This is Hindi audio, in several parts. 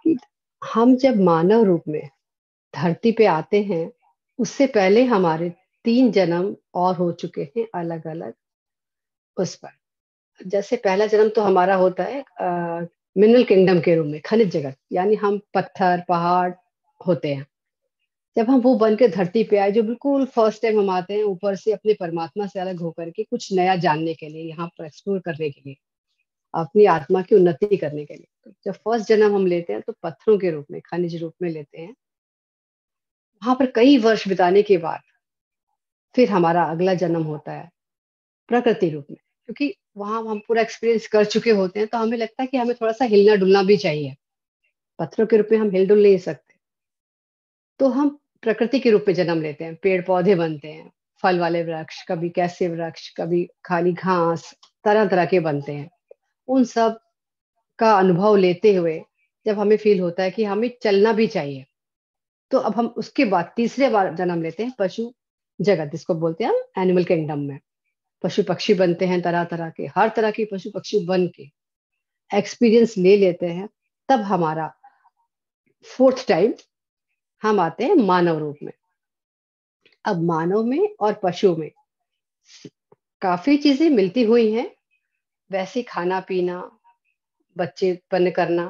कि हम जब मानव रूप में धरती पे आते हैं, उससे पहले हमारे 3 जन्म और हो चुके हैं अलग-अलग उस पर। जैसे पहला जन्म तो हमारा होता है मिनरल किंगडम के रूप में, खनिज जगत, यानी हम पत्थर, पहाड़ होते हैं। जब हम वो बन के धरती पे आए, जो बिल्कुल फर्स्ट टाइम हम आते हैं ऊपर से अपने परमात्मा से अलग होकर के कुछ नया जानने के लिए, यहाँ पर एक्सप्लोर करने के लिए, अपनी आत्मा की उन्नति करने के लिए। तो जब फर्स्ट जन्म हम लेते हैं तो पत्थरों के रूप में, खनिज रूप में लेते हैं। वहां पर कई वर्ष बिताने के बाद फिर हमारा अगला जन्म होता है प्रकृति रूप में, क्योंकि वहां हम पूरा एक्सपीरियंस कर चुके होते हैं, तो हमें लगता है कि हमें थोड़ा सा हिलना डुलना भी चाहिए। पत्थरों के रूप में हम हिल डुल नहीं सकते, तो हम प्रकृति के रूप में जन्म लेते हैं, पेड़ पौधे बनते हैं, फल वाले वृक्ष, कभी कैसे वृक्ष, कभी खाली घास, तरह तरह के बनते हैं। उन सब का अनुभव लेते हुए जब हमें फील होता है कि हमें चलना भी चाहिए, तो अब हम उसके बाद तीसरे बार जन्म लेते हैं पशु जगत, जिसको बोलते हैं हम एनिमल किंगडम में। पशु पक्षी बनते हैं, तरह तरह के, हर तरह के पशु पक्षी बन के एक्सपीरियंस ले लेते हैं। तब हमारा फोर्थ टाइम हम आते हैं मानव रूप में। अब मानव में और पशु में काफी चीजें मिलती हुई हैं, वैसे खाना पीना, बच्चे उत्पन्न करना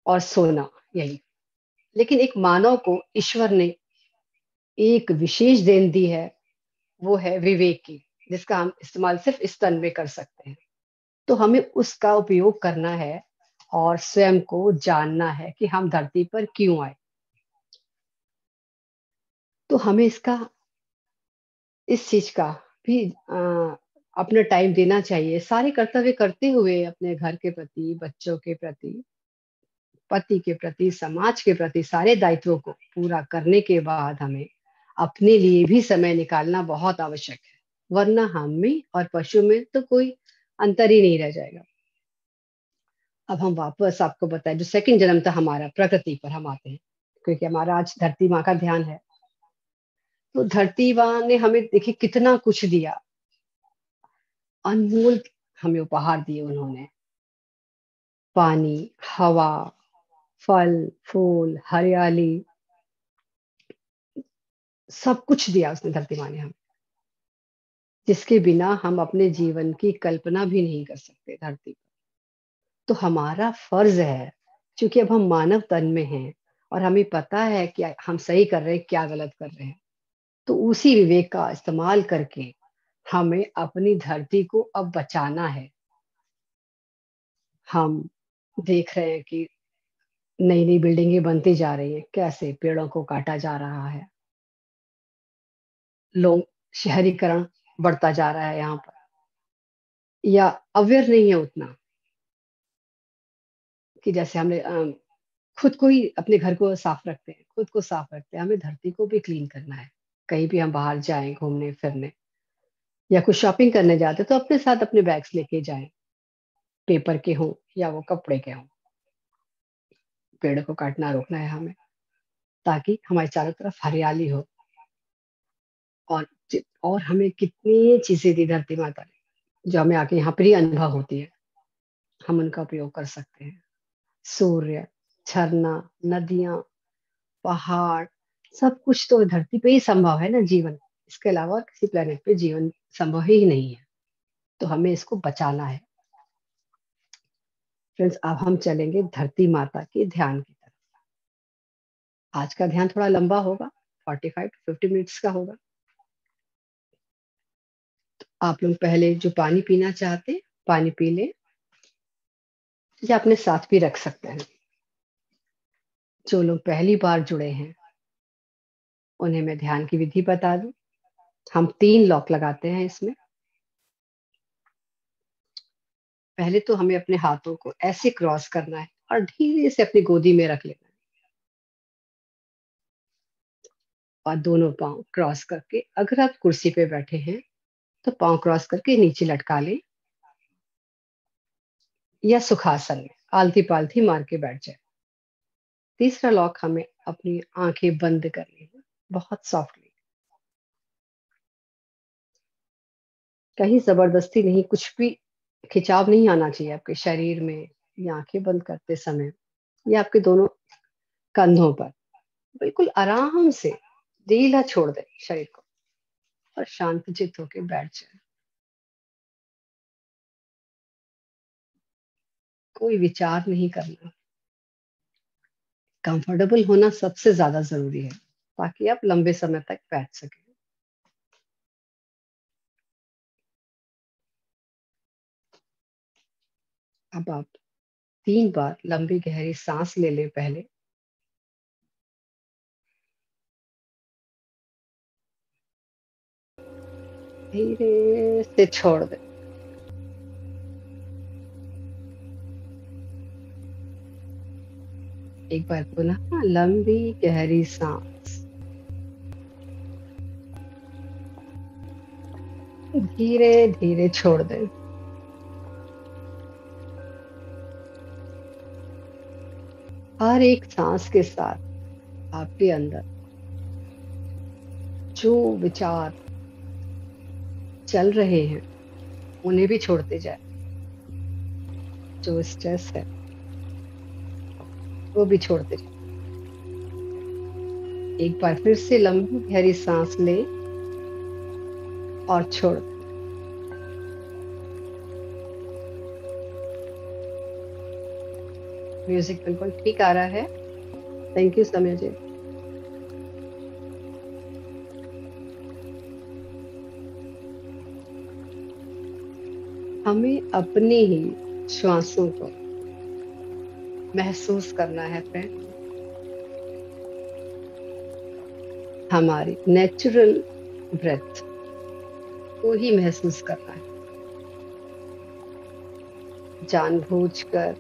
और सोना, यही। लेकिन एक मानव को ईश्वर ने एक विशेष देन दी है, वो है विवेक की, जिसका हम इस्तेमाल सिर्फ इस तन में कर सकते हैं। तो हमें उसका उपयोग करना है और स्वयं को जानना है कि हम धरती पर क्यों आए। तो हमें इसका, इस चीज का भी अपना टाइम देना चाहिए, सारे कर्तव्य करते हुए, अपने घर के प्रति, बच्चों के प्रति, पति के प्रति, समाज के प्रति, सारे दायित्वों को पूरा करने के बाद हमें अपने लिए भी समय निकालना बहुत आवश्यक है। वरना हम में और पशु में तो कोई अंतर ही नहीं रह जाएगा। अब हम वापस आपको बताएं, जो सेकंड जन्म था हमारा, प्रकृति पर हम आते हैं, क्योंकि हमारा आज धरती माँ का ध्यान है। तो धरती माँ ने हमें देखिए कितना कुछ दिया, अनमोल हमें उपहार दिए उन्होंने। पानी, हवा, फल, फूल, हरियाली, सब कुछ दिया उसने, धरती माँ ने हमें, जिसके बिना हम अपने जीवन की कल्पना भी नहीं कर सकते धरती पर। तो हमारा फर्ज है, क्योंकि अब हम मानव तन में हैं और हमें पता है कि हम सही कर रहे हैं, क्या गलत कर रहे हैं, तो उसी विवेक का इस्तेमाल करके हमें अपनी धरती को अब बचाना है। हम देख रहे हैं कि नई नई बिल्डिंगें बनती जा रही हैं, कैसे पेड़ों को काटा जा रहा है, लोग, शहरीकरण बढ़ता जा रहा है यहाँ पर, या अवेयर नहीं है उतना कि जैसे हमने खुद को ही, अपने घर को साफ रखते हैं, खुद को साफ रखते हैं, हमें धरती को भी क्लीन करना है। कहीं भी हम बाहर जाएं घूमने फिरने या कुछ शॉपिंग करने जाते हैं, तो अपने साथ अपने बैग्स लेके जाएं, पेपर के हों या वो कपड़े के हों। पेड़ को काटना रोकना है हमें, ताकि हमारे चारों तरफ हरियाली हो। और और हमें कितनी चीजें दी धरती माता ने, जो हमें आके यहाँ पर ही अनुभव होती है, हम उनका उपयोग कर सकते हैं। सूर्य, झरना, नदियां, पहाड़, सब कुछ तो धरती पे ही संभव है ना जीवन। इसके अलावा किसी प्लेनेट पे जीवन संभव ही नहीं है। तो हमें इसको बचाना है। फ्रेंड्स, अब हम चलेंगे धरती माता के ध्यान की तरफ। आज का ध्यान थोड़ा लंबा होगा, 45 to 50 मिनट्स का होगा। आप लोग पहले जो पानी पीना चाहते हैं, पानी पी लें, या अपने साथ भी रख सकते हैं। जो लोग पहली बार जुड़े हैं, उन्हें मैं ध्यान की विधि बता दूं। हम 3 लॉक लगाते हैं इसमें। पहले तो हमें अपने हाथों को ऐसे क्रॉस करना है और धीरे से अपनी गोदी में रख लेना है, और दोनों पांव क्रॉस करके, अगर आप कुर्सी पे बैठे हैं तो पांव क्रॉस करके नीचे लटका लें, या सुखासन में आलती पालथी मार के बैठ जाए। तीसरा लॉक, हमें अपनी आंखें बंद करनी है, बहुत सॉफ्टली, कहीं जबरदस्ती नहीं, कुछ भी खिंचाव नहीं आना चाहिए आपके शरीर में, या आंखें बंद करते समय या आपके दोनों कंधों पर बिल्कुल आराम से ढीला छोड़ दें शरीर को और शांतचित्त होके बैठ जाए। कोई विचार नहीं करना। कंफर्टेबल होना सबसे ज्यादा जरूरी है ताकि आप लंबे समय तक बैठ सकें। अब आप 3 बार लंबी गहरी सांस ले लें पहले, धीरे से छोड़ दें। एक बार पुनः लंबी गहरी सांस, धीरे धीरे छोड़ दें। हर एक सांस के साथ आपके अंदर जो विचार चल रहे हैं उन्हें भी छोड़ते जाए। जो स्ट्रेस है वो भी छोड़ते जाए। एक बार फिर से लंबी गहरी सांस ले और छोड़। म्यूजिक बिल्कुल ठीक आ रहा है। थैंक यू समय जी। हमें अपने ही श्वासों को महसूस करना है फ्रेंड। हमारी नेचुरल ब्रेथ को ही महसूस करना है। जानबूझकर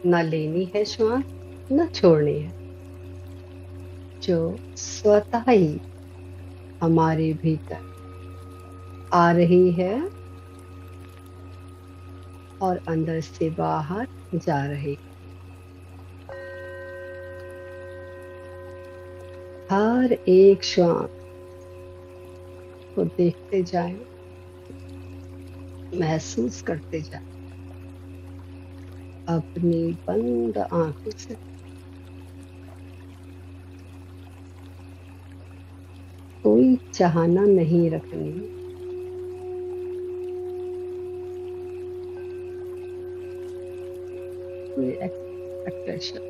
न लेनी है श्वास, न छोड़नी है। जो स्वतः ही हमारे भीतर आ रही है और अंदर से बाहर जा रही है। हर एक श्वास को देखते जाएं, महसूस करते जाएं अपनी बंद आंखों से। कोई चाहना नहीं रखनी, कोई एक्सपेक्टेशन।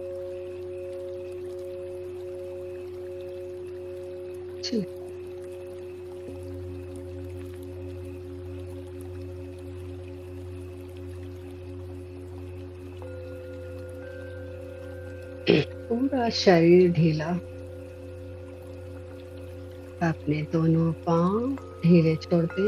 पूरा शरीर ढीला, अपने दोनों पांव ढीले छोड़ दे।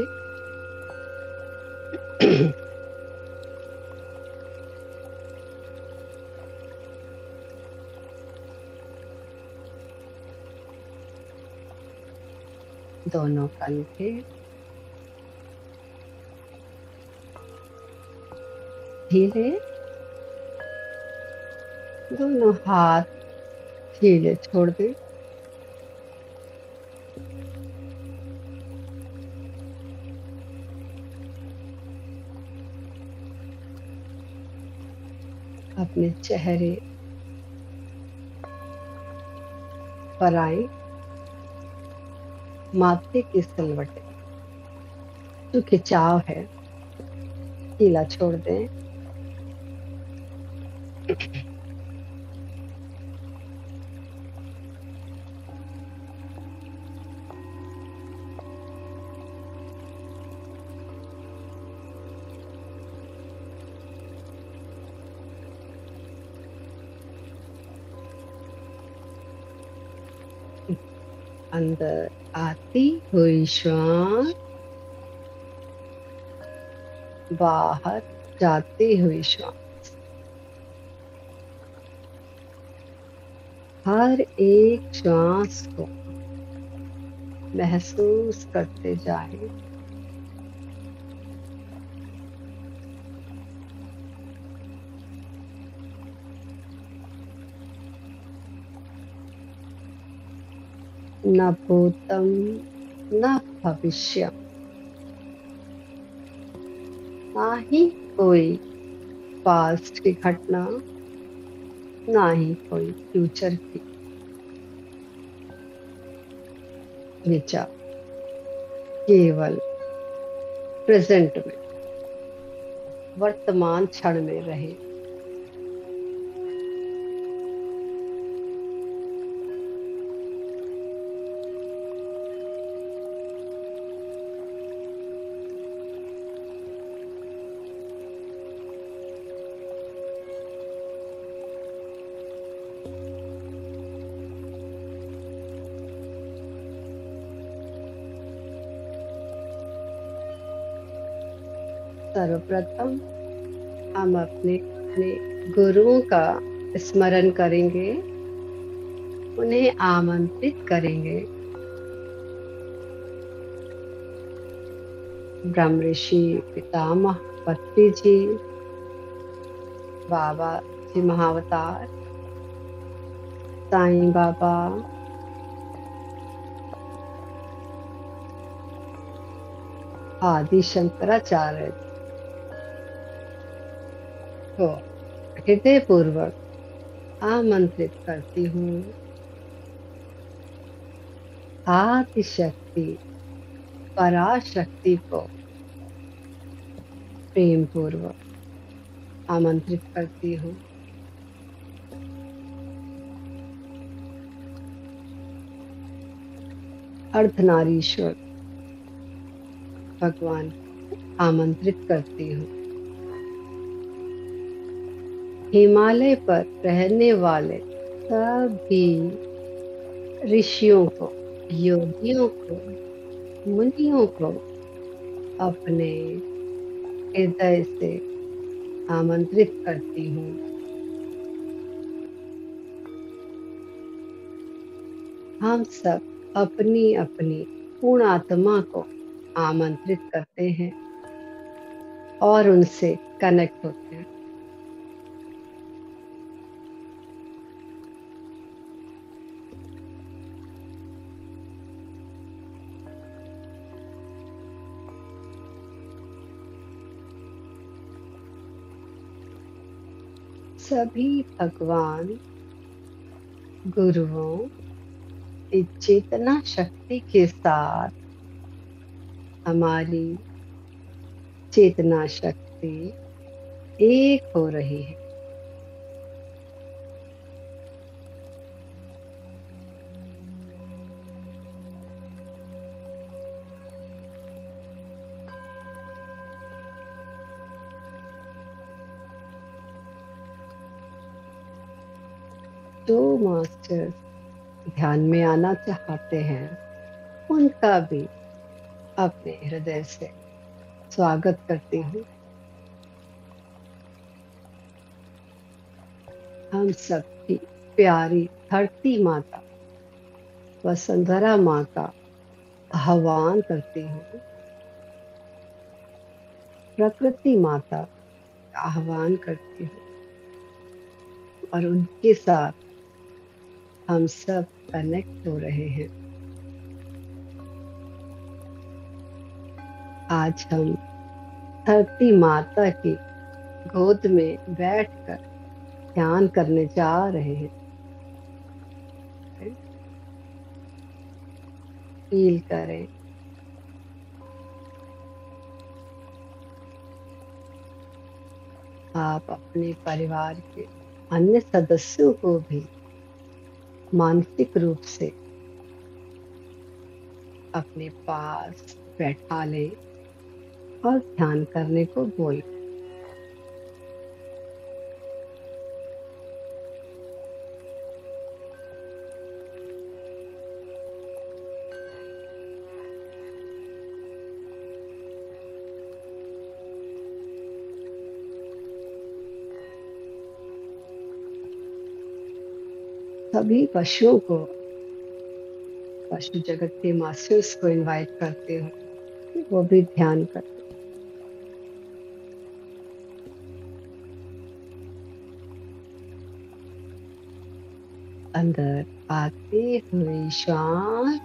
दोनों कंधे ढीले, दोनों हाथ ढीले छोड़ दे। अपने चेहरे पर आए, माथे की सिलवटें जो खिंचाव है ढीला छोड़ दें। अंदर आती हुई श्वास, बाहर जाती हुई श्वास। हर एक श्वास को महसूस करते जाएं। न भूतम न भविष्य, ना ही कोई पास्ट की घटना, ना ही कोई फ्यूचर की विचार, केवल प्रेजेंट में, वर्तमान क्षण में रहे। सर्वप्रथम हम अपने अपने गुरुओं का स्मरण करेंगे, उन्हें आमंत्रित करेंगे। ब्रह्म ऋषि पितामह पत्री जी, बाबा जी महावतार, साईं बाबा, आदि शंकराचार्य को हृदय पूर्वक आमंत्रित करती हूँ। आदि शक्ति पराशक्ति को प्रेम पूर्वक आमंत्रित करती हूँ। अर्धनारीश्वर भगवान को आमंत्रित करती हूँ। हिमालय पर रहने वाले सभी ऋषियों को, योगियों को, मुनियों को अपने हृदय से आमंत्रित करती हूँ। हम सब अपनी अपनी पूर्ण आत्मा को आमंत्रित करते हैं और उनसे कनेक्ट होते हैं। सभी भगवान गुरुओं की चेतना शक्ति के साथ हमारी चेतना शक्ति एक हो रही है। जो मास्टर ध्यान में आना चाहते हैं, उनका भी अपने हृदय से स्वागत करती हूँ। हम सबकी प्यारी धरती माता वसुंधरा माँ का आह्वान करती हूँ। प्रकृति माता का आह्वान करती हूँ और उनके साथ हम सब कनेक्ट हो रहे हैं। आज हम धरती माता की गोद में बैठकर ध्यान करने जा रहे हैं। फील करें, आप अपने परिवार के अन्य सदस्यों को भी मानसिक रूप से अपने पास बैठा लें और ध्यान करने को बोलें। सभी पशुओं को, पशु जगत के मास्टर्स को इनवाइट करते हो, वो भी ध्यान करते। अंदर आते हुए श्वास,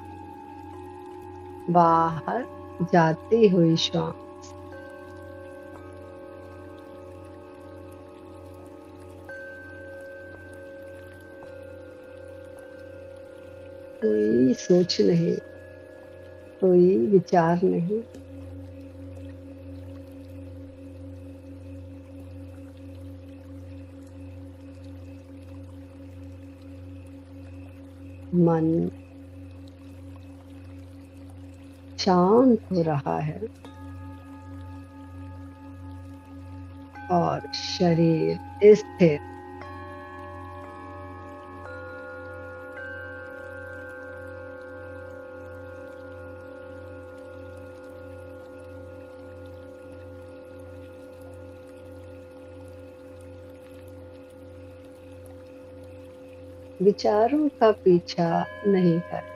बाहर जाते हुए श्वास। कोई सोच नहीं, कोई विचार नहीं। मन शांत हो रहा है और शरीर स्थिर। विचारों का पीछा नहीं करें।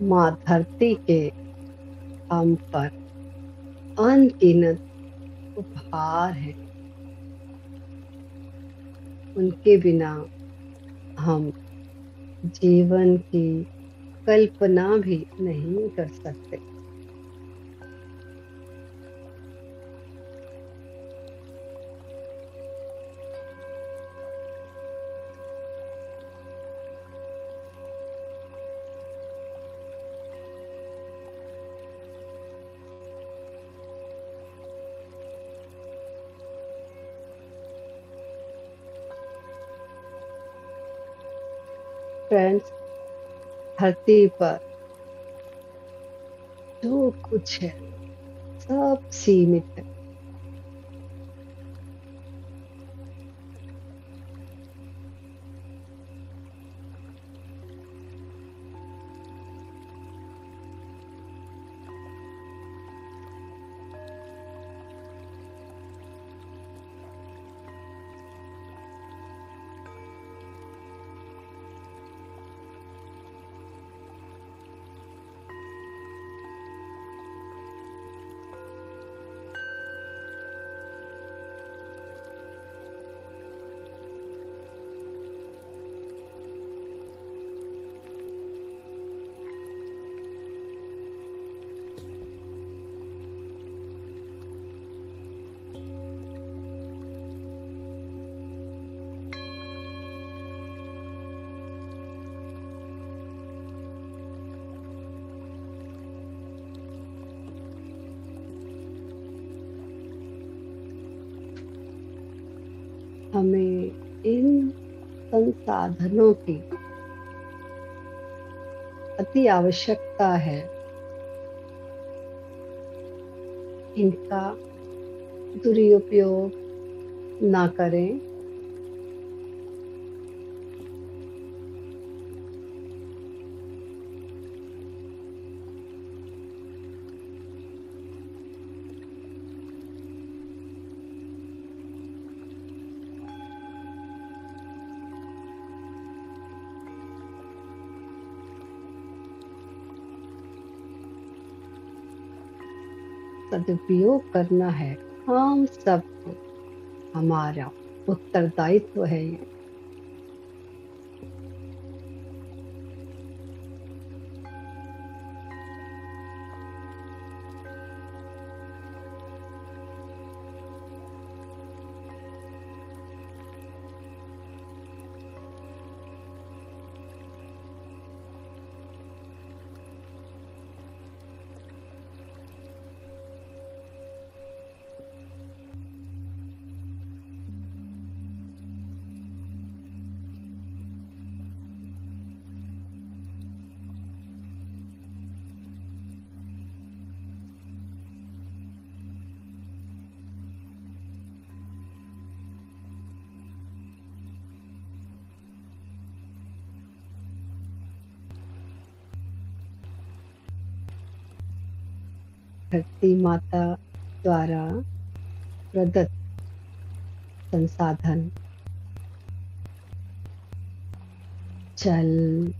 माँ धरती के हम पर अनगिनत उपहार हैं। उनके बिना हम जीवन की कल्पना भी नहीं कर सकते। फ्रेंड्स, धरती पर जो कुछ है सब सीमित है। हमें इन संसाधनों की अति आवश्यकता है। इनका दुरुपयोग ना करें। सदुपयोग करना है हम सबको। हमारा उत्तरदायित्व है ये। धरती माता द्वारा प्रदत्त संसाधन जल,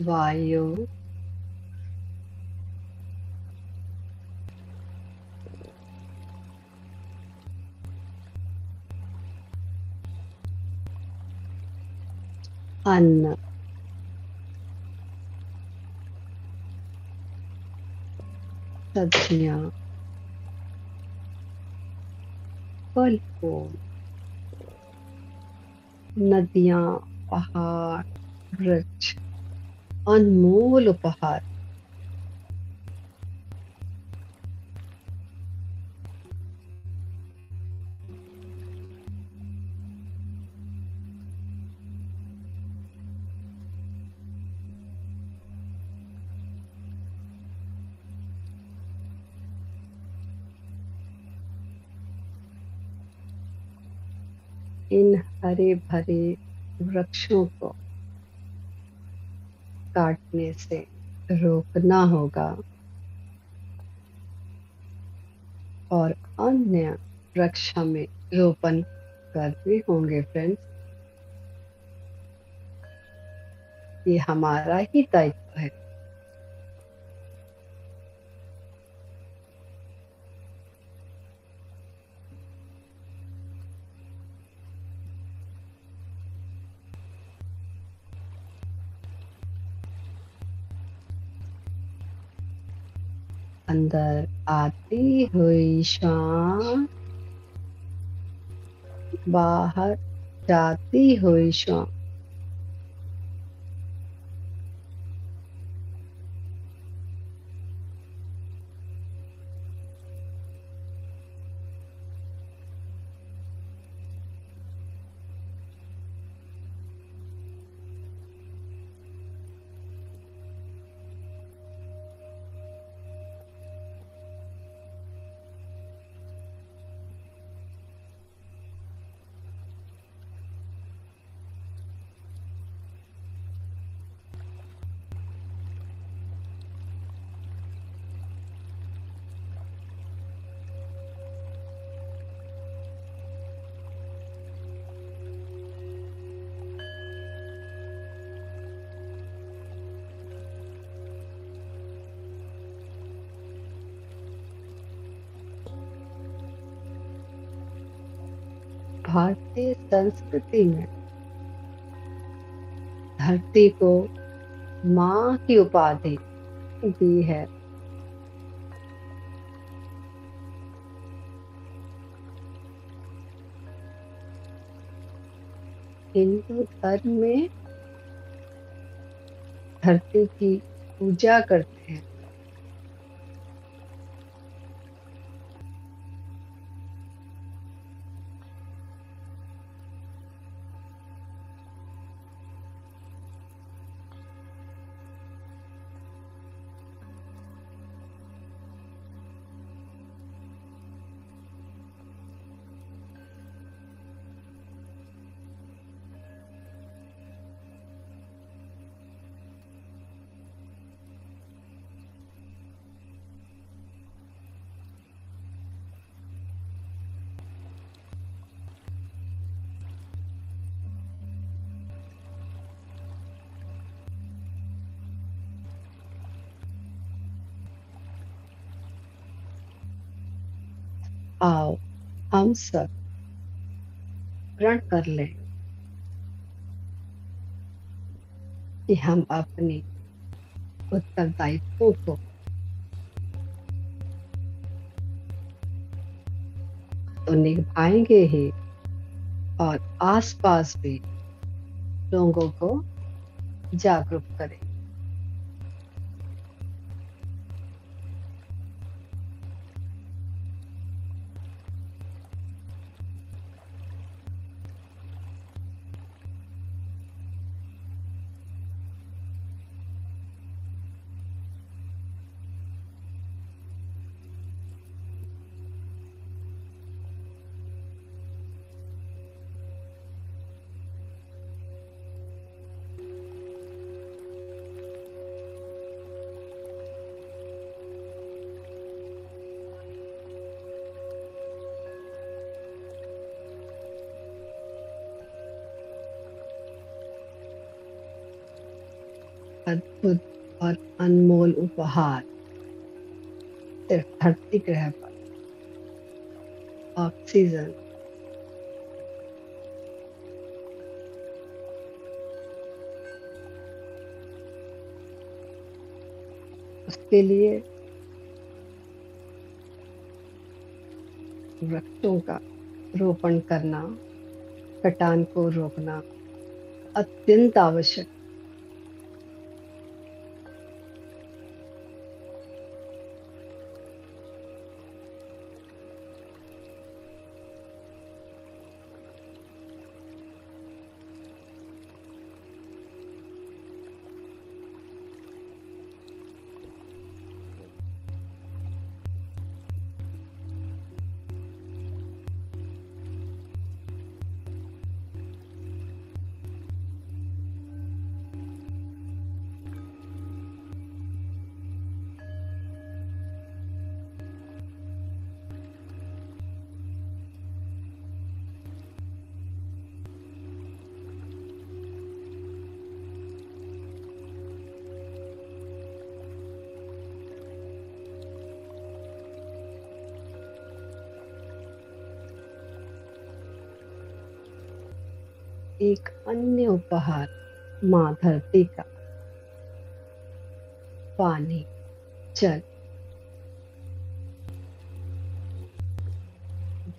वायु, अन्न, सब्जियां, फल फूल, नदियां, पहाड़, वृक्ष, अनमोल उपहार। इन हरे भरे वृक्षों को काटने से रोकना होगा और अन्य वृक्ष हमें रोपण करने होंगे फ्रेंड्स। ये हमारा ही दायित्व है। अंदर आती हुई शाम, बाहर जाती हुई शाम। भारतीय संस्कृति में धरती को माँ की उपाधि दी है। हिंदू धर्म में धरती की पूजा करते हैं। आओ हम सब प्रण कर लें कि हम अपने उत्तरदायित्वों को तो निभाएंगे ही और आसपास भी लोगों को जागरूक करें। अद्भुत और अनमोल उपहार सिर्फ धरती ग्रह पर ऑक्सीजन उसके लिए वृक्षों का रोपण करना, कटान को रोकना अत्यंत आवश्यक। एक अन्य उपहार माँ धरती का पानी, जल,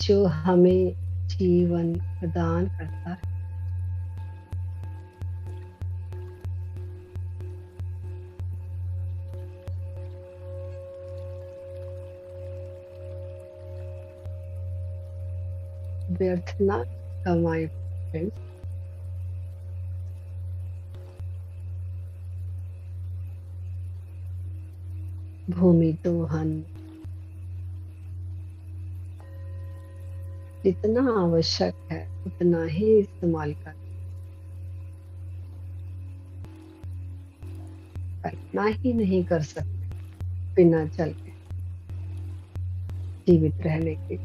जो हमें जीवन प्रदान करता है। व्यर्थ ना कमाए फ्रेंड्स। भूमि दोहन जितना आवश्यक है उतना ही इस्तेमाल कल्पना ही नहीं कर सकते बिना जल के जीवित रहने के।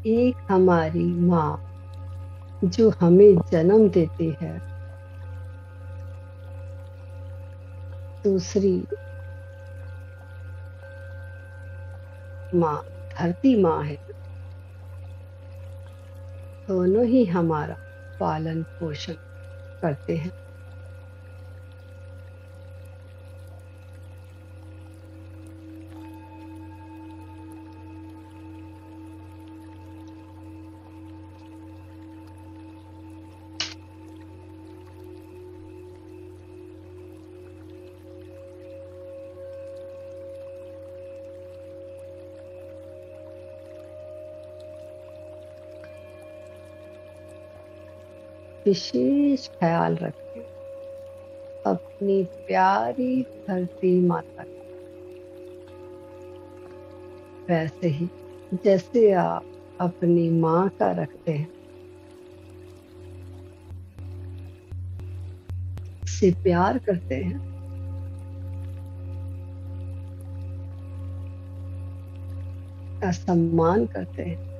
एक हमारी माँ जो हमें जन्म देती है, दूसरी माँ धरती माँ है। दोनों ही हमारा पालन पोषण करते हैं। विशेष ख्याल रखें अपनी प्यारी धरती माता का। वैसे ही जैसे आप अपनी माँ का रखते हैं, उससे प्यार करते हैं, का सम्मान करते हैं।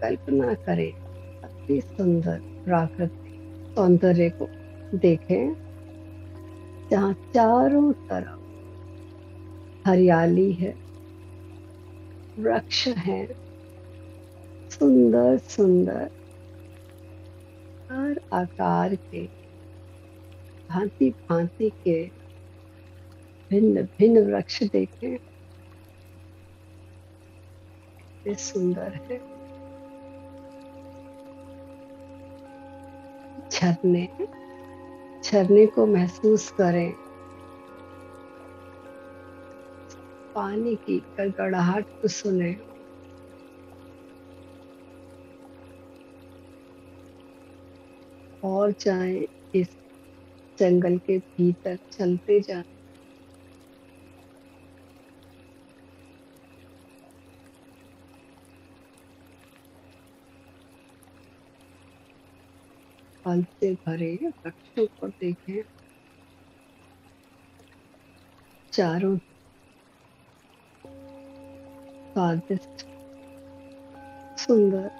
कल्पना करें, अति सुंदर प्राकृतिक सौंदर्य को देखें, जहाँ चारों तरफ हरियाली है, वृक्ष हैं, सुंदर सुंदर हर आकार के, भांति भांति के भिन्न भिन्न वृक्ष देखें, कितने सुंदर है। झरने, झरने को महसूस करें, पानी की गड़गड़ाहट को सुने, और जाएं इस जंगल के भीतर, चलते जाएं। फल से भरे वृक्षों को देखें, चारों स्वादिष्ट, सुंदर,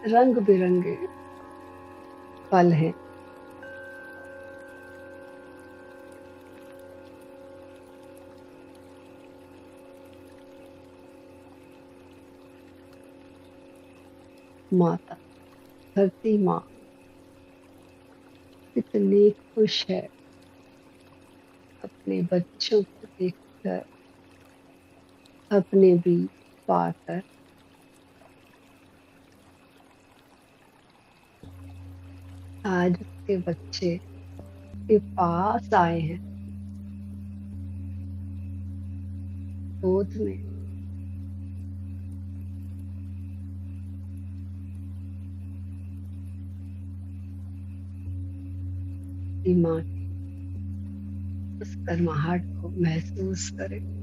रंग बिरंगे फल हैं। माता धरती माँ कितनी खुश है अपने बच्चों को देखकर, अपने बीज पाकर। आज उसके बच्चे के पास आए हैं, गोद में। माँ की उस गर्माहट को महसूस करें।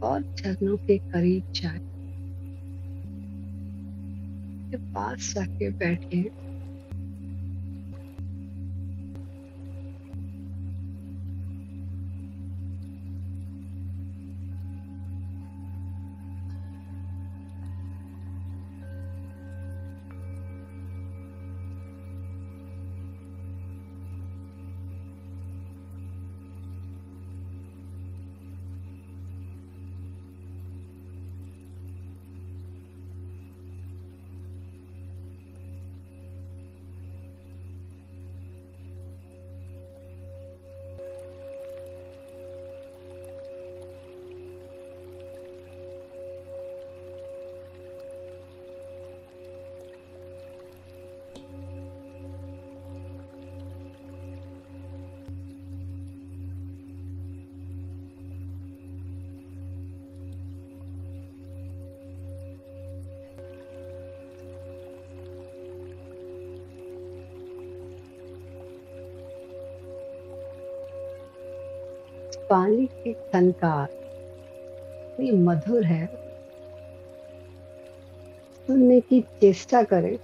और झरनों के करीब जाए, के पास जाके बैठे, पानी की छनकार इतनी मधुर है, सुनने की चेष्टा करें।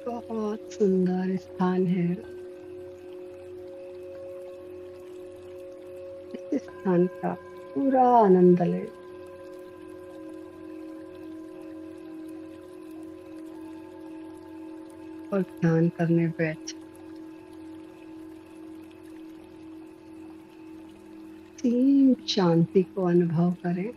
बहुत सुंदर स्थान है। इस स्थान का पूरा आनंद लें और ध्यान करने बैठ सीम शांति को अनुभव करें।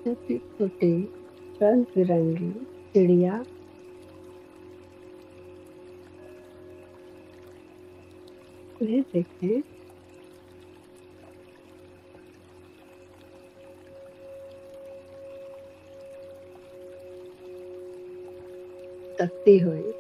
छोटी छोटी रंग बिरंगी चिड़िया उन्हें देखें। तकती हुई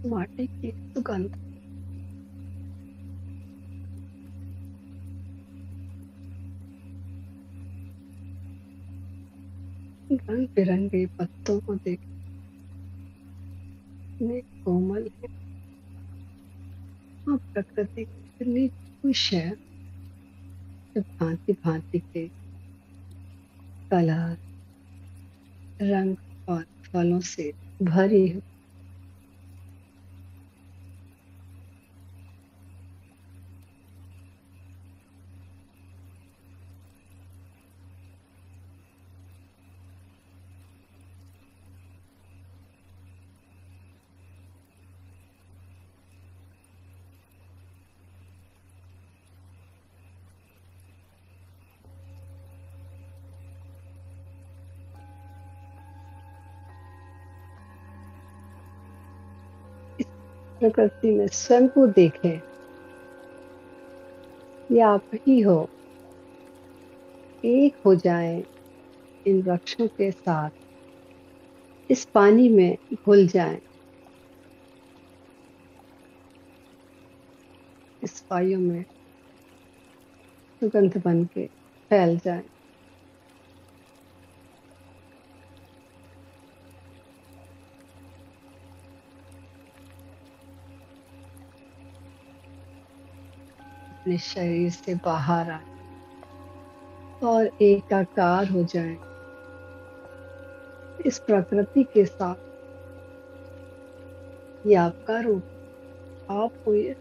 माटी की सुगंध रंग बिरंगे पत्तों को देखने कोमल है। हाँ, प्रकृति कितनी खुश है जब भांति भांति के कलर रंग और फलों से भरी हो। इस प्रकृति में स्वयं को देखें। ये आप ही हो। एक हो जाए इन वृक्षों के साथ, इस पानी में घुल जाएं। वायु में सुगंध बन के फैल जाए। अपने शरीर से बाहर आए और एकाकार हो जाए इस प्रकृति के साथ। ये आपका रूप, आप हो ये।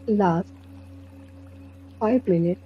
Last 5 minutes.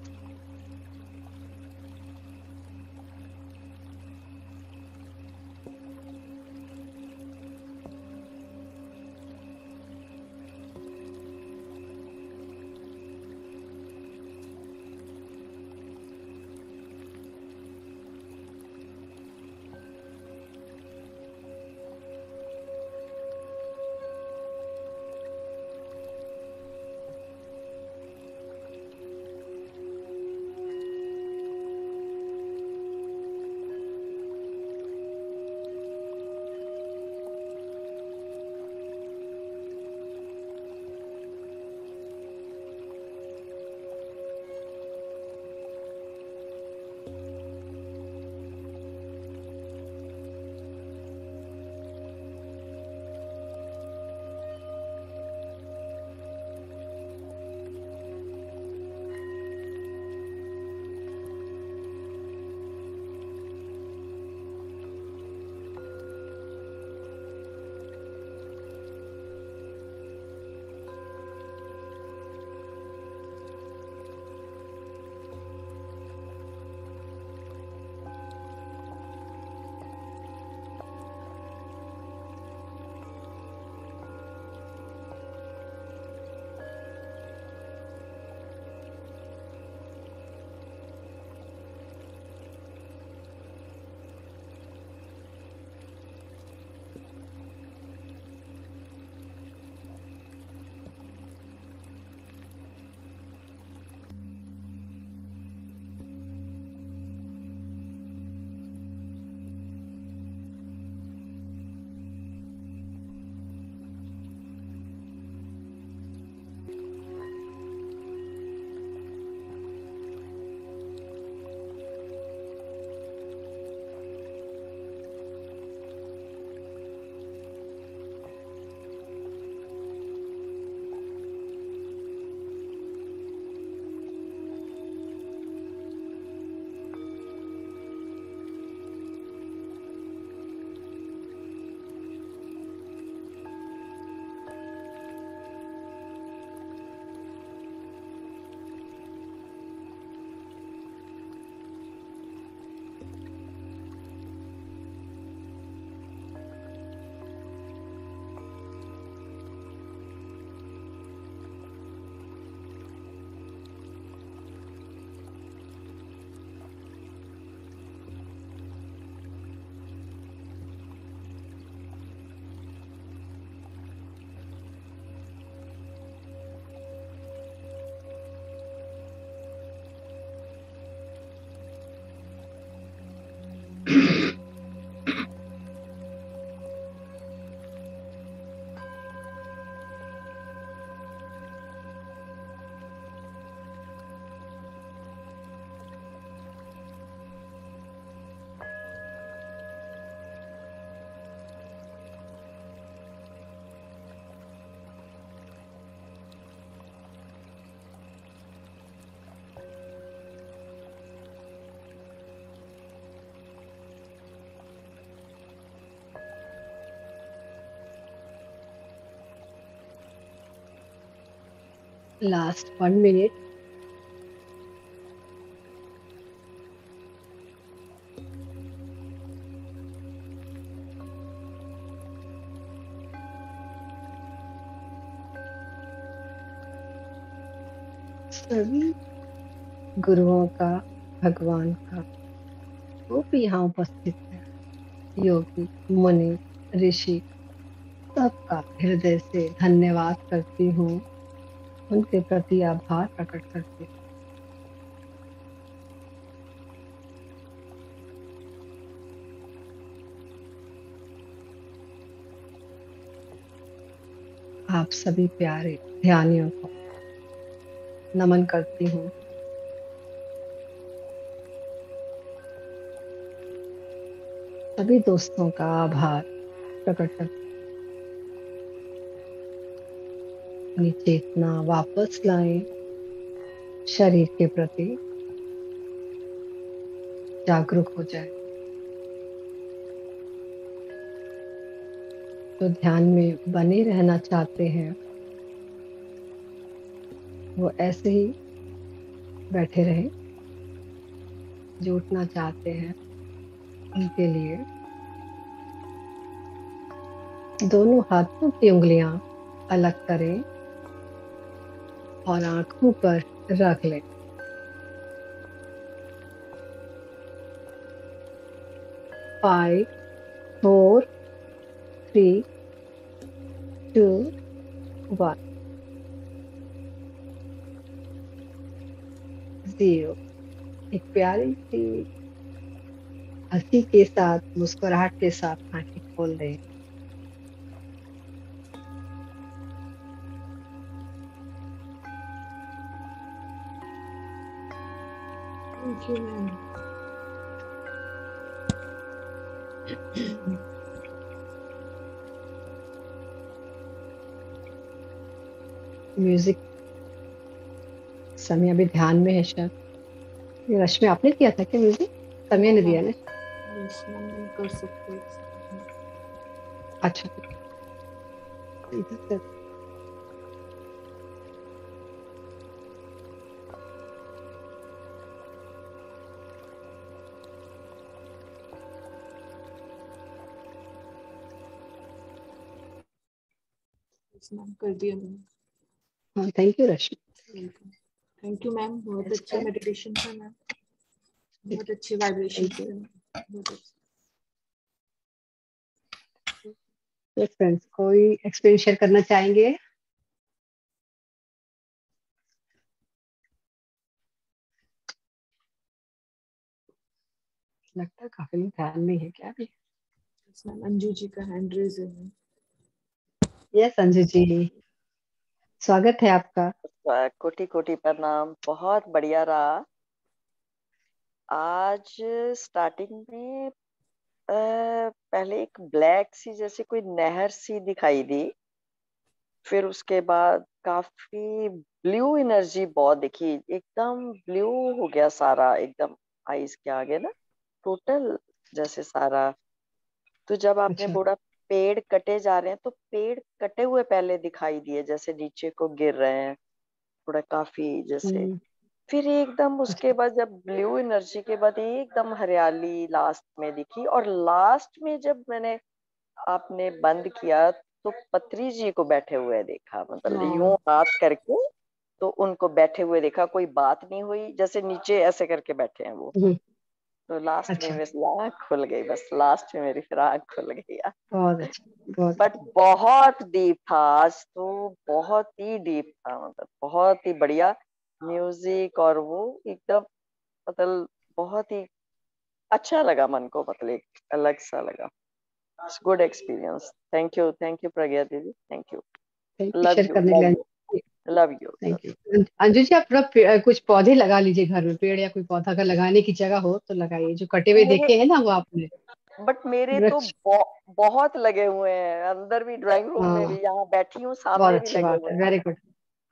Last 1 minute. सभी गुरुओं का, भगवान का, वो भी यहाँ उपस्थित है। योगी, मुनि, ऋषि, सबका हृदय से धन्यवाद करती हूँ। उनके प्रति आभार प्रकट करती हूँ। आप सभी प्यारे ध्यानियों को नमन करती हूँ। सभी दोस्तों का आभार प्रकट करती हूँ। अपनी चेतना वापस लाएं, शरीर के प्रति जागरूक हो जाए। जो ध्यान में बने रहना चाहते हैं, वो ऐसे ही बैठे रहे। जो उठना चाहते हैं, उनके लिए दोनों हाथों की उंगलियां अलग करें और आंखों पर रख लें। 5, 4, 3, 2, 1, 0। एक प्यारी सी हंसी के साथ, मुस्कुराहट के साथ आंखें खोल दें। Thank you ma'am. म्यूजिक समय अभी ध्यान में है शायद। ये रश्मि आपने किया था क्या म्यूजिक? समय ने हाँ दिया ना? यस मैम, कर सकते हैं। अच्छा, इधर से यस मैम, कर दिया मैम। हाँ, thank you Rashmi. Welcome. Thank you ma'am, बहुत Yes, अच्छा मेडिटेशन था मैम। बहुत अच्छे वाइब्रेशन थैंक यू। थे मैम। बहुत अच्छे। तो फ्रेंड्स, कोई एक्सपीरियंस शेयर करना चाहेंगे? लगता है काफी लोग ध्यान में है क्या अभी? यस मैम, अंजू जी का हैंड रेज है मैम। यस संजू जी, स्वागत है आपका। कोटि कोटि प्रणाम। बहुत बढ़िया रहा आज। स्टार्टिंग में पहले एक ब्लैक सी जैसे कोई नहर सी दिखाई दी। फिर उसके बाद काफी ब्लू एनर्जी बहुत दिखी, एकदम ब्लू हो गया सारा, एकदम आईज के आगे ना, टोटल जैसे सारा। तो जब आपने अच्छा। बोला पेड़ कटे जा रहे हैं, तो पेड़ कटे हुए पहले दिखाई दिए, जैसे नीचे को गिर रहे हैं थोड़ा काफी जैसे। हम्म। फिर एकदम उसके अच्छा। बाद जब ब्लू एनर्जी के बाद एकदम हरियाली लास्ट में दिखी, और लास्ट में जब मैंने आपने बंद किया तो पत्री जी को बैठे हुए देखा, मतलब यूं हाँ। हाथ करके। तो उनको बैठे हुए देखा, कोई बात नहीं हुई, जैसे नीचे ऐसे करके बैठे हैं वो। हम्म। तो लास्ट में अच्छा, मेरी आँख खुल गई, बस लास्ट में मेरी फिर आँख खुल गई। बहुत अच्छा, बहुत बट अच्छा। बहुत डीप था आज तो, बहुत ही डीप था, मतलब बहुत ही बढ़िया म्यूजिक, और वो एकदम मतलब बहुत ही अच्छा लगा मन को, मतलब एक अलग सा लगा। Good experience. Thank you Pragya दीदी, thank you. Thank you love share you करने के लव यू लिए। Love you love thank you. You Anju ji, आप थोड़ा कुछ पौधे लगा लीजिए घर में, पेड़ या कोई पौधा अगर लगाने की जगह हो तो लगाइए। जो कटे हुए मेरे देखे हैं ना वो आपने, बट मेरे तो वृक्ष। बहुत लगे हुए हैं, अंदर भी, ड्राइंग रूम में हाँ, भी, यहाँ बैठी हूँ बहुत सामने भी अच्छी लगे बात हुए है, हैं। Very good.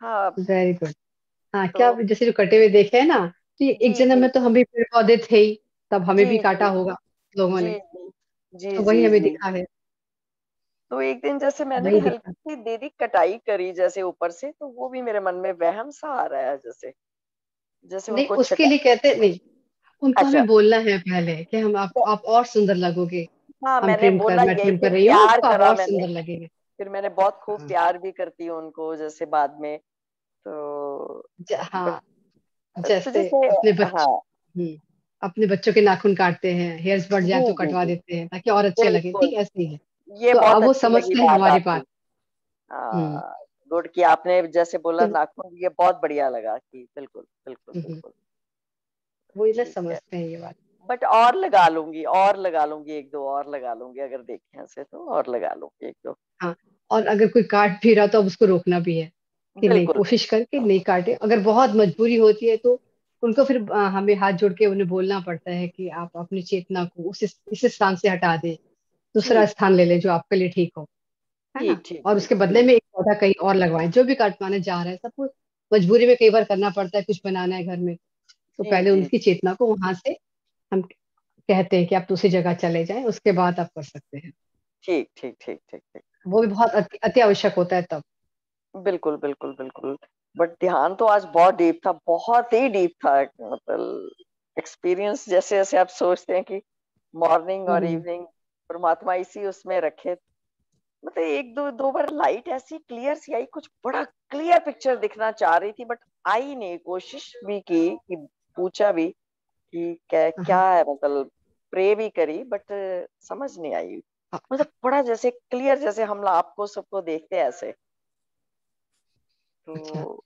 हाँ। Very good. हाँ, क्या तो जैसे जो कटे हुए देखे हैं ना, तो ये एक जी जन्म जी में तो हम भी पेड़ पौधे थे ही, तब हमें जी भी काटा जी होगा लोगों जी ने, जी जी तो जी वही हमें जी दिखा है। तो एक दिन जैसे मैंने वही हल्की दिक्कत। सी दे दी कटाई करी जैसे ऊपर से, तो वो भी मेरे मन में वहम सा आ रहा है, जैसे जैसे नहीं, उनको उसके छटा। लिए कहते नहीं, उनको अच्छा। हमें बोलना है पहले कि हम तो आप और सुंदर लगोगे। हाँ, हम मैंने बोला मैं यही, ट्रिम फिर कर रही हूँ, प्यार तो आप करा और मैंने। सुंदर लगेंगे। फिर मैंने बहुत खूब हाँ। प्यार भी करती हूँ उनको जैसे बाद में। तो बट हाँ, तो जैसे जैसे अपने बच्चे, हाँ, अपने बच्चों के नाखून काटते हैं, हेयर्स बढ़ जाए जी तो जी कटवा जी, देते हैं ताकि और अच्छे लगे, बिल्कुल। ठीक ऐसे ही है। ये तो बहुत अब वो अच्छी लगी समझते हैं बात हमारी आपकी। बात। हम्म। गुड कि आपने जैसे बोला तो नाखून, ये बहुत बढ़िया लगा कि बिल्कुल बिल्कुल हम्म, बिल्कुल। वो इधर ठीक है। समझते हैं ये बात। बट और लगा लूंगी, और लगा लूंगी, एक दो और लगा लूंगी, अगर देखें ऐसे तो और लगा लूंगी एक दो। हाँ, और अगर कोई काट भी रहा तो अब उसको रोकना भी है कि नहीं, बिल्कुल कोशिश करके नहीं काटे। अगर बहुत मजबूरी होती है तो उनको फिर हमें हाथ जोड़ के उन्हें बोलना पड़ता है कि आप अपनी चेतना को इस स्थान से हटा दें, दूसरा ठीक स्थान ले लें जो आपके लिए ठीक हो, है ठीक ना। ठीक और ठीक उसके बदले ठीक। में एक पौधा कहीं और लगवाएं। जो भी काटवाने जा रहे हैं सबको मजबूरी में कई बार करना पड़ता है, कुछ बनाना है घर में, तो जी पहले जी। उनकी चेतना को वहां से हम कहते हैं कि आप दूसरी जगह चले जाएं, उसके बाद आप कर सकते हैं। ठीक ठीक ठीक ठीक ठीक। वो भी बहुत अति आवश्यक होता है तब। बिल्कुल बिल्कुल बिल्कुल। बट ध्यान तो आज बहुत डीप था, बहुत ही डीप था, मतलब एक्सपीरियंस। जैसे जैसे आप सोचते हैं कि मॉर्निंग और हम्म। इवनिंग परमात्मा इसी उसमें रखे, मतलब एक दो दो बार लाइट ऐसी क्लियर सी आई, कुछ बड़ा क्लियर पिक्चर दिखना चाह रही थी, बट आई नहीं। कोशिश भी की कि पूछा भी कि क्या क्या हाँ। है, मतलब प्रे भी करी, बट समझ नहीं आई। हाँ, मतलब बड़ा जैसे क्लियर, जैसे हम आपको सबको देखते हैं ऐसे। अच्छा। तो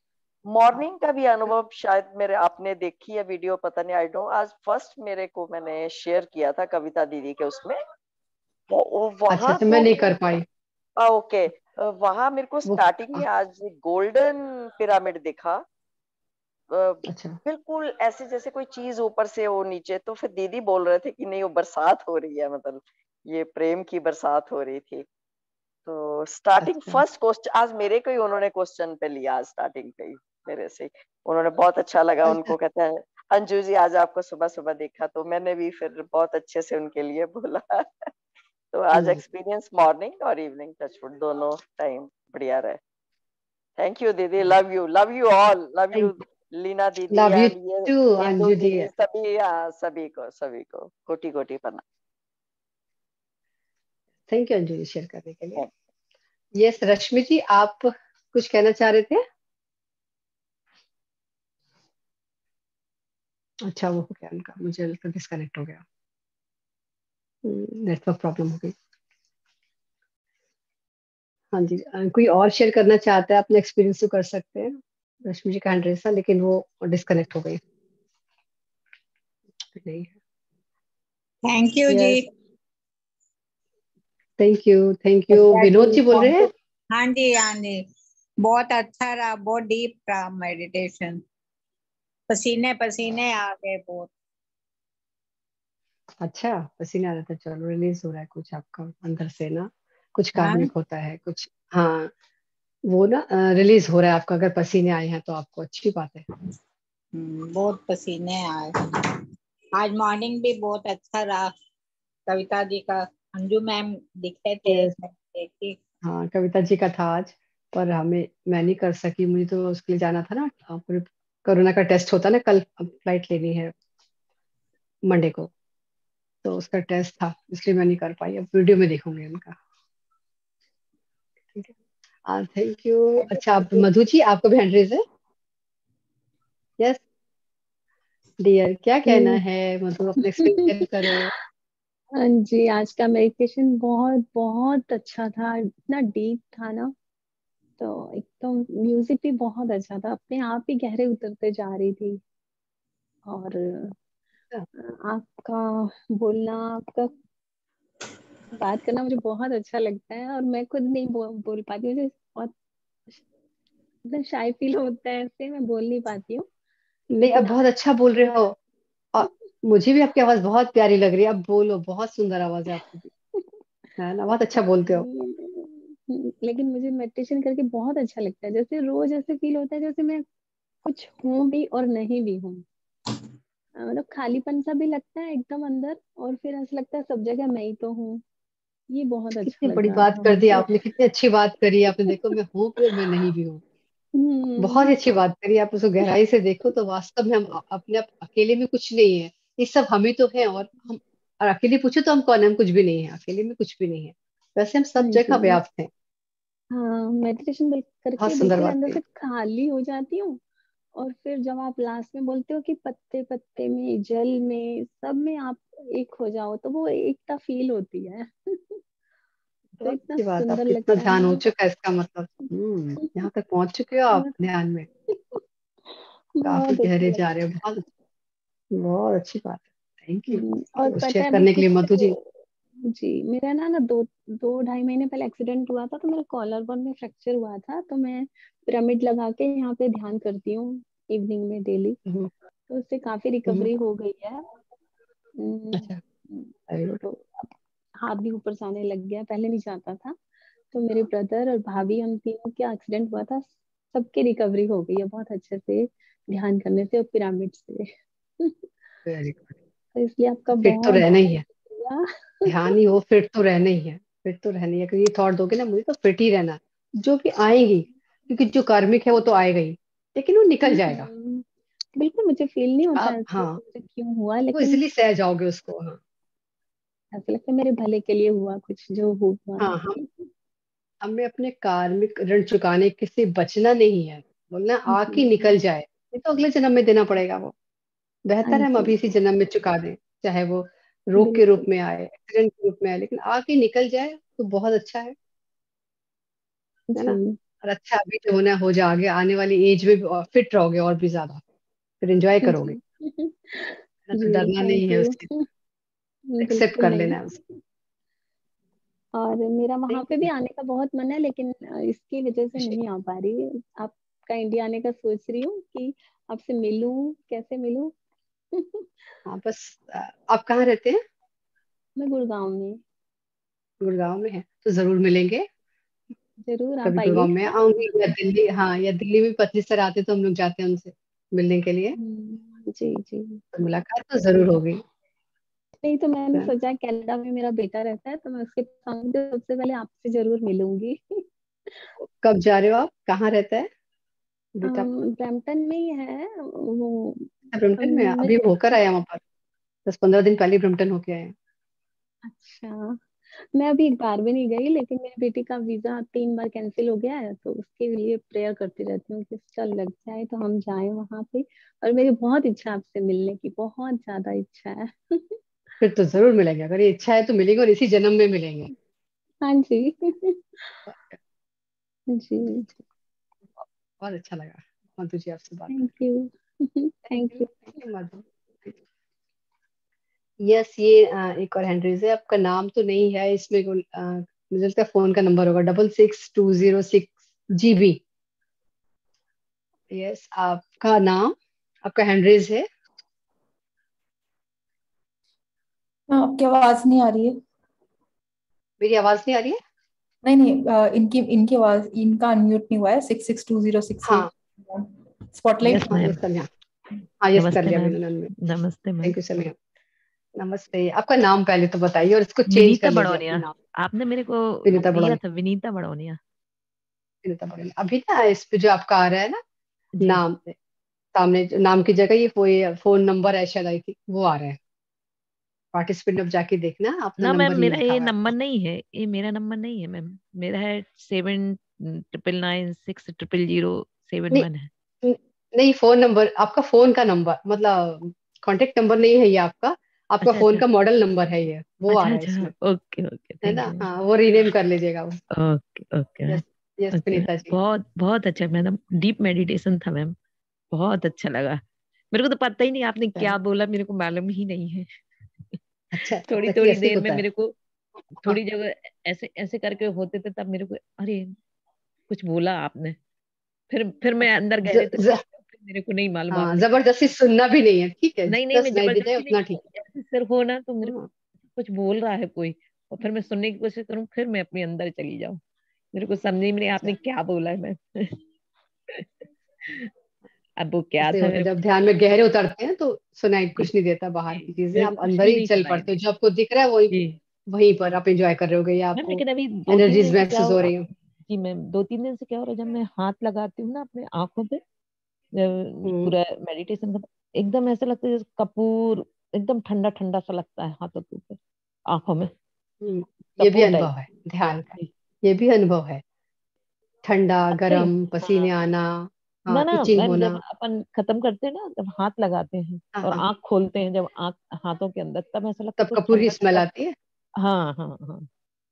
मॉर्निंग का भी अनुभव शायद मेरे, आपने देखी है वीडियो, पता नहीं, आई डोंट, आज फर्स्ट मेरे को मैंने शेयर किया था कविता दीदी के उसमें। अच्छा वहां अच्छा, मैं तो नहीं कर पाई। ओके, वहां मेरे को वो स्टार्टिंग में आज गोल्डन पिरामिड दिखा। अ, अच्छा बिल्कुल ऐसे जैसे कोई चीज ऊपर से वो नीचे, तो फिर दीदी बोल रहे थे कि नहीं वो बरसात हो रही है, मतलब ये प्रेम की बरसात हो रही थी। तो स्टार्टिंग अच्छा फर्स्ट क्वेश्चन आज मेरे को ही उन्होंने क्वेश्चन पे लिया, आज स्टार्टिंग पे ही मेरे से ही। उन्होंने बहुत अच्छा लगा अच्छा। उनको, कहता है अंजू जी आज आपको सुबह सुबह देखा, तो मैंने भी फिर बहुत अच्छे से उनके लिए बोला। तो आज हम्म। एक्सपीरियंस मॉर्निंग और इवनिंग टचवुड दोनों टाइम बढ़िया रहे। थैंक यू दीदी, love you all, love you thank Leena दीदी लव यू एंड ये टू इंदु अंजू जी। दीदी, सभी सभी को कोटि कोटि प्रणाम। Thank you Anju ji share करने के लिए। यस, रश्मि जी आप कुछ कहना चाह रहे थे। अच्छा, वो हो गया उनका, मुझे लगता डिस्कनेक्ट हो गया, नेटवर्क प्रॉब्लम हो गई। हाँ जी, कोई और शेयर करना चाहता है अपने एक्सपीरियंस तो कर सकते हैं। रश्मि जी का हैंड रेस था लेकिन वो डिस्कनेक्ट हो गई। नहीं। Thank you ji. Yes, thank you. Satya Vinod ji ji बोल रहे हैं। हाँ जी हाँ जी, बहुत अच्छा रहा, बहुत डीप रहा मेडिटेशन, पसीने पसीने आ गए बहुत। अच्छा, पसीना आ रहा था, चलो रिलीज हो रहा है कुछ आपका अंदर से ना, कुछ हाँ। कार्मिक होता है कुछ। हाँ, वो ना रिलीज हो रहा है आपका, अगर पसीने आए हैं तो आपको अच्छी बात है। बहुत पसीने आए। आज मॉर्निंग भी बहुत अच्छा रहा, कविता जी का, अंजू मैम दिखते थे यस। मैं देखी। हाँ, कविता जी का था आज, पर मैं नहीं कर सकी, मुझे तो उसके लिए जाना था ना। पूरे कोरोना का टेस्ट होता है ना, कल फ्लाइट लेनी है मंडे को, तो उसका टेस्ट था, इसलिए मैं नहीं कर पाई। अब वीडियो में देखूंगी उनका। ठीक है, थैंक यू। अच्छा, आप मधु जी आपको भी हैंड रेज है। यस डियर, क्या कहना हम्म, है मधु, अपने एक्सपीरियंस शेयर करो। हाँ जी, आज का मेडिटेशन बहुत बहुत अच्छा था, इतना डीप था ना। तो एकदम म्यूजिक भी बहुत अच्छा था, अपने आप ही गहरे उतरते जा रही थी। और आपका बोलना, आपका बात करना मुझे बहुत अच्छा लगता है, और मैं खुद नहीं बोल पाती, मुझे बहुत एकदम शाय फील होता है, ऐसे मैं बोल नहीं पाती हूँ। नहीं, अब लेकिन बहुत अच्छा बोल रहे हो। और मुझे भी आपकी आवाज बहुत प्यारी लग रही है, अब बोलो, बहुत सुंदर आवाज है आपकी भी, है ना, बहुत अच्छा बोलते हो। लेकिन मुझे मेडिटेशन करके बहुत अच्छा लगता है, जैसे रोज ऐसे फील होता है जैसे मैं कुछ हूं भी और नहीं भी हूँ। मतलब खालीपन सा भी लगता है एकदम अंदर, और फिर ऐसा लगता है सब जगह मैं ही तो हूँ। ये बहुत अच्छा कितनी लग बड़ी रहा बात था कर दी मुझे। आपने, कितनी अच्छी बात करी आपने। देखो मैं हूँ भी और मैं नहीं भी हूँ। बहुत हम्म। ही अच्छी बात करी आप। उसको गहराई से देखो तो वास्तव में हम अपने अकेले में कुछ नहीं है। ये सब हम ही तो हैं। और अकेले पूछो तो हम कौन है? हम कुछ भी नहीं है, अकेले में कुछ भी नहीं है। वैसे हम हाँ सब जी। जगह व्याप्त हैं। हाँ, मेडिटेशन बहुत करके सुंदर बिल्कुल बात अंदर कही। से खाली हो जाती हूँ। और फिर जब आप लास्ट में बोलते हो कि पत्ते पत्ते में, जल में, सब में आप एक हो जाओ, तो वो एकता फील होती है। तो बहुत इतना अच्छी बात, सुंदर आपको इतना लगता है ध्यान हो ना। चुका है इसका मतलब। यहाँ तक पहुंच चुके हो आप बहुत ध्यान में। काफी बहुत अच्छा गहरे जा लगता रहे हो। बहुत बहुत अच्छी बात है। थैंक और यू पता शेयर है अभी करने के लिए कुछ मधु जी। जी, मेरा ना ना दो दो ढाई महीने पहले एक्सीडेंट हुआ था, तो मेरा कॉलर बोन में फ्रैक्चर हुआ था। तो मैं पिरामिड लगा के यहाँ पे ध्यान करती हूँ इवनिंग में डेली। हम्म, तो उससे काफी हम्म, रिकवरी हो गई है। अच्छा, वेरी गुड। तो अब हाथ भी ऊपर से आने लग गया, पहले नहीं जाता था। तो मेरे ब्रदर और भाभी, हम तीनों का एक्सीडेंट हुआ था, सबकी रिकवरी हो गई है बहुत अच्छे से, ध्यान करने से और पिरामिड से। Very good. तो इसलिए आपका फिट तो बहुत रहना ही बहुत है। शुक्रिया। ध्यान ही हो, फिट तो रहना ही है। फिट तो रहना ही है। अगर ये थॉट दोगे ना मुझे तो फिट ही रहना है। जो भी आएगी, क्योंकि जो कार्मिक है वो तो आएगा ही, लेकिन वो निकल जाएगा। बिल्कुल, मुझे फील नहीं होता आप ऐसे हाँ, कि मुझे क्यों हुआ, वो लेकिन इजिली सह जाओगे उसको। हाँ ऐसा लगता है मेरे भले के लिए हुआ, कुछ जो हुआ। हाँ, हमें अपने कार्मिक ऋण चुकाने के से बचना नहीं है। बोलना आके जी। निकल जाए, ये तो अगले जन्म में देना पड़ेगा वो। हाँ बेहतर है हम जी। अभी इसी जन्म में चुका दें। चाहे वो रोग के रूप बिल्कुल। में आए, एक्सीडेंट के रूप में आए, लेकिन आके निकल जाए तो बहुत अच्छा है ना। जी। और अच्छा अभी जो होना है हो जाए, आगे आने वाली एज में भी फिट रहोगे और भी ज्यादा, फिर एंजॉय करोगे। जी। ना तो जी, डरना नहीं थैंक है यू। उस चीज, एक्सेप्ट बिल्कुल कर नहीं। लेना है उसको। और मेरा वहां पे भी नहीं, आने का बहुत मन है, लेकिन इसकी वजह से खुशी। नहीं आ पा रही। आपका इंडिया आने का सोच रही हूँ कि आपसे मिलूं, कैसे मिलूं। हाँ बस आप कहाँ रहते हैं? मैं गुड़गांव में। गुड़गांव में है तो जरूर मिलेंगे। जरूर आप कभी आइए। गुड़गांव में आऊंगी या दिल्ली, हाँ या दिल्ली में पत्नी सर आते तो हम लोग जाते हैं उनसे मिलने के लिए। जी जी। तो मुलाकात तो जरूर होगी, नहीं तो मैंने है ना। सोचा कनाडा में मेरा बेटा रहता है, तो मैं उसके पास आऊंगी तो सबसे पहले आपसे जरूर मिलूंगी। कब जा रहे हो आप? कहाँ रहता है बेटा आपका? ब्रैम्पटन में ही है वो। ब्रम्पटन में? अभी मेरे होकर आया वहां पर, 10-15 दिन पहले ब्रम्पटन होके आए हैं। अच्छा, मैं अभी एक बार भी नहीं गई, लेकिन मेरी बेटी का वीजा 3 बार कैंसिल हो गया है, तो उसके लिए प्रेयर करती रहती हूँ कि चल लग जाए तो हम जाएं वहां पे। और मेरी बहुत इच्छा है आपसे मिलने की, बहुत ज्यादा इच्छा है। फिर तो जरूर मिलेंगे, अगर ये इच्छा है तो मिलेंगे, और इसी जन्म में मिलेंगे। हाँ जी। जी। बहुत अच्छा लगा मधु जी आपसे बात थैंक करके। You. Thank thank you, you. Thank you Madhu. Yes, ये एक और हैंड रेज है। आपका नाम तो नहीं है इसमें, मुझे लगता है फोन का नंबर होगा 662006 GB। यस, आपका नाम, आपका हैंड रेज है। हाँ, आपकी आवाज नहीं आ रही है। मेरी आवाज नहीं आ रही है? नहीं नहीं, इनकी इनकी आवाज, इनका अनम्यूट नहीं हुआ है। 662006 हाँ, स्पॉटलाइट। यस हाँ मैम। यस सर, हाँ यस कर नमस्ते लिया मैम। मैंने उन्होंने। नमस्ते मैम। Thank you sir. नमस्ते। आपका नाम पहले तो बताइए और इसको चेंज कर विनीता लीजिए अपने बड़ौनिया। नाम। आपने मेरे को विनीता दिया बड़ोनी। था, विनीता बड़ौनिया। विनीता बड़ोनी अभी ना इस पे जो आपका आ रहा है ना जी। नाम पे, सामने जो नाम की जगह ये फोन नंबर है शायद, आई थी वो आ रहा है। पार्टिसिपेंट अब जाके देखना, अपना ना मैम, नंबर नहीं मेरा लिखा ये हुआ है। नंबर नहीं है, ये मेरा नंबर नहीं है मैम। मेरा है 79960007 है। नहीं, नहीं फोन नंबर, आपका फोन का नंबर मतलब कांटेक्ट नंबर नहीं है ये आपका। आपका अच्छा फोन अच्छा। का मॉडल नंबर है ये, वो आ अच्छा रहा है अच्छा। इसमें। ओके ओके, है थैंक ना, यू मैम। हाँ वो रीनेम कर लीजिएगा वो। Okay okay ma'am. Yes, yes okay ma'am, Vinita ji. बहुत बहुत अच्छा मैडम। डीप मेडिटेशन था मैम, बहुत अच्छा लगा। मेरे को तो पता ही नहीं आपने क्या चलो, बोला, मेरे को मालूम ही नहीं है। अच्छा थोड़ी अच्छा, कि थोड़ी ऐसे ही देर में होता है। मेरे को, हाँ थोड़ी जगह ऐसे ऐसे करके होते थे, तब मेरे को अरे कुछ बोला आपने। फिर मैं अच्छा, अंदर गहरे तक गई, तो फिर मेरे को नहीं मालूम हाँ आपने क्या। जबरदस्ती सुनना भी नहीं है, ठीक है, नहीं नहीं, जितना मैं सुनाई दे जाए जबरदस्ती नहीं उतना की, ठीक ऐसे सिर्फ हो ना तो है। मेरे को कुछ बोल रहा है कोई, और फिर मैं सुनने की कोशिश करूँ, फिर मैं अपने अंदर चली जाऊं। मेरे को समझ में नहीं आपने क्या बोला है मैं। अब वो क्या ऐसे था होता है मेरे को जब नहीं ध्यान में मालूम। गहरे उतरते हैं तो सुनाई जी कुछ नहीं देता, बाहर जी, की चीजें मेरे आप को कुछ अंदर भी ही नहीं चल सुनाई पड़ते हो, दे। जो आपको दिख रहा है वही जी वहीं पर आप एंजॉय कर रहे होगे या मैम आपको लेकिन अभी 2-3 एनर्जीज दिन से क्या महसूस हो हुआ रही हो? जी मैम, 2-3 दिन से क्या हो रहा है, जब मैं हाथ लगाती हूँ ना अपने आंखों पे, हम्म पूरा मेडिटेशन का, एकदम ऐसा लगता है जैसे कपूर, एकदम ठंडा ठंडा सा लगता है हाथों के ऊपर, आंखों में हम्म, ये भी कपूर अनुभव टाइप। है ध्यान का, जी। ये भी अनुभव है। ठंडा, अच्छा ही। गरम, पसीने हाँ आना, ना हाँ, ना इचिंग मैम, होना। जब अपन खत्म करते हैं ना, जब हाथ लगाते हैं हाँ और हाँ, आंख खोलते हैं, जब आंख हाथों के अंदर, तब ऐसा लगता है तब कुछ कपूर की ठंडा स्मेल ठंडा। आती है? हाँ हाँ हाँ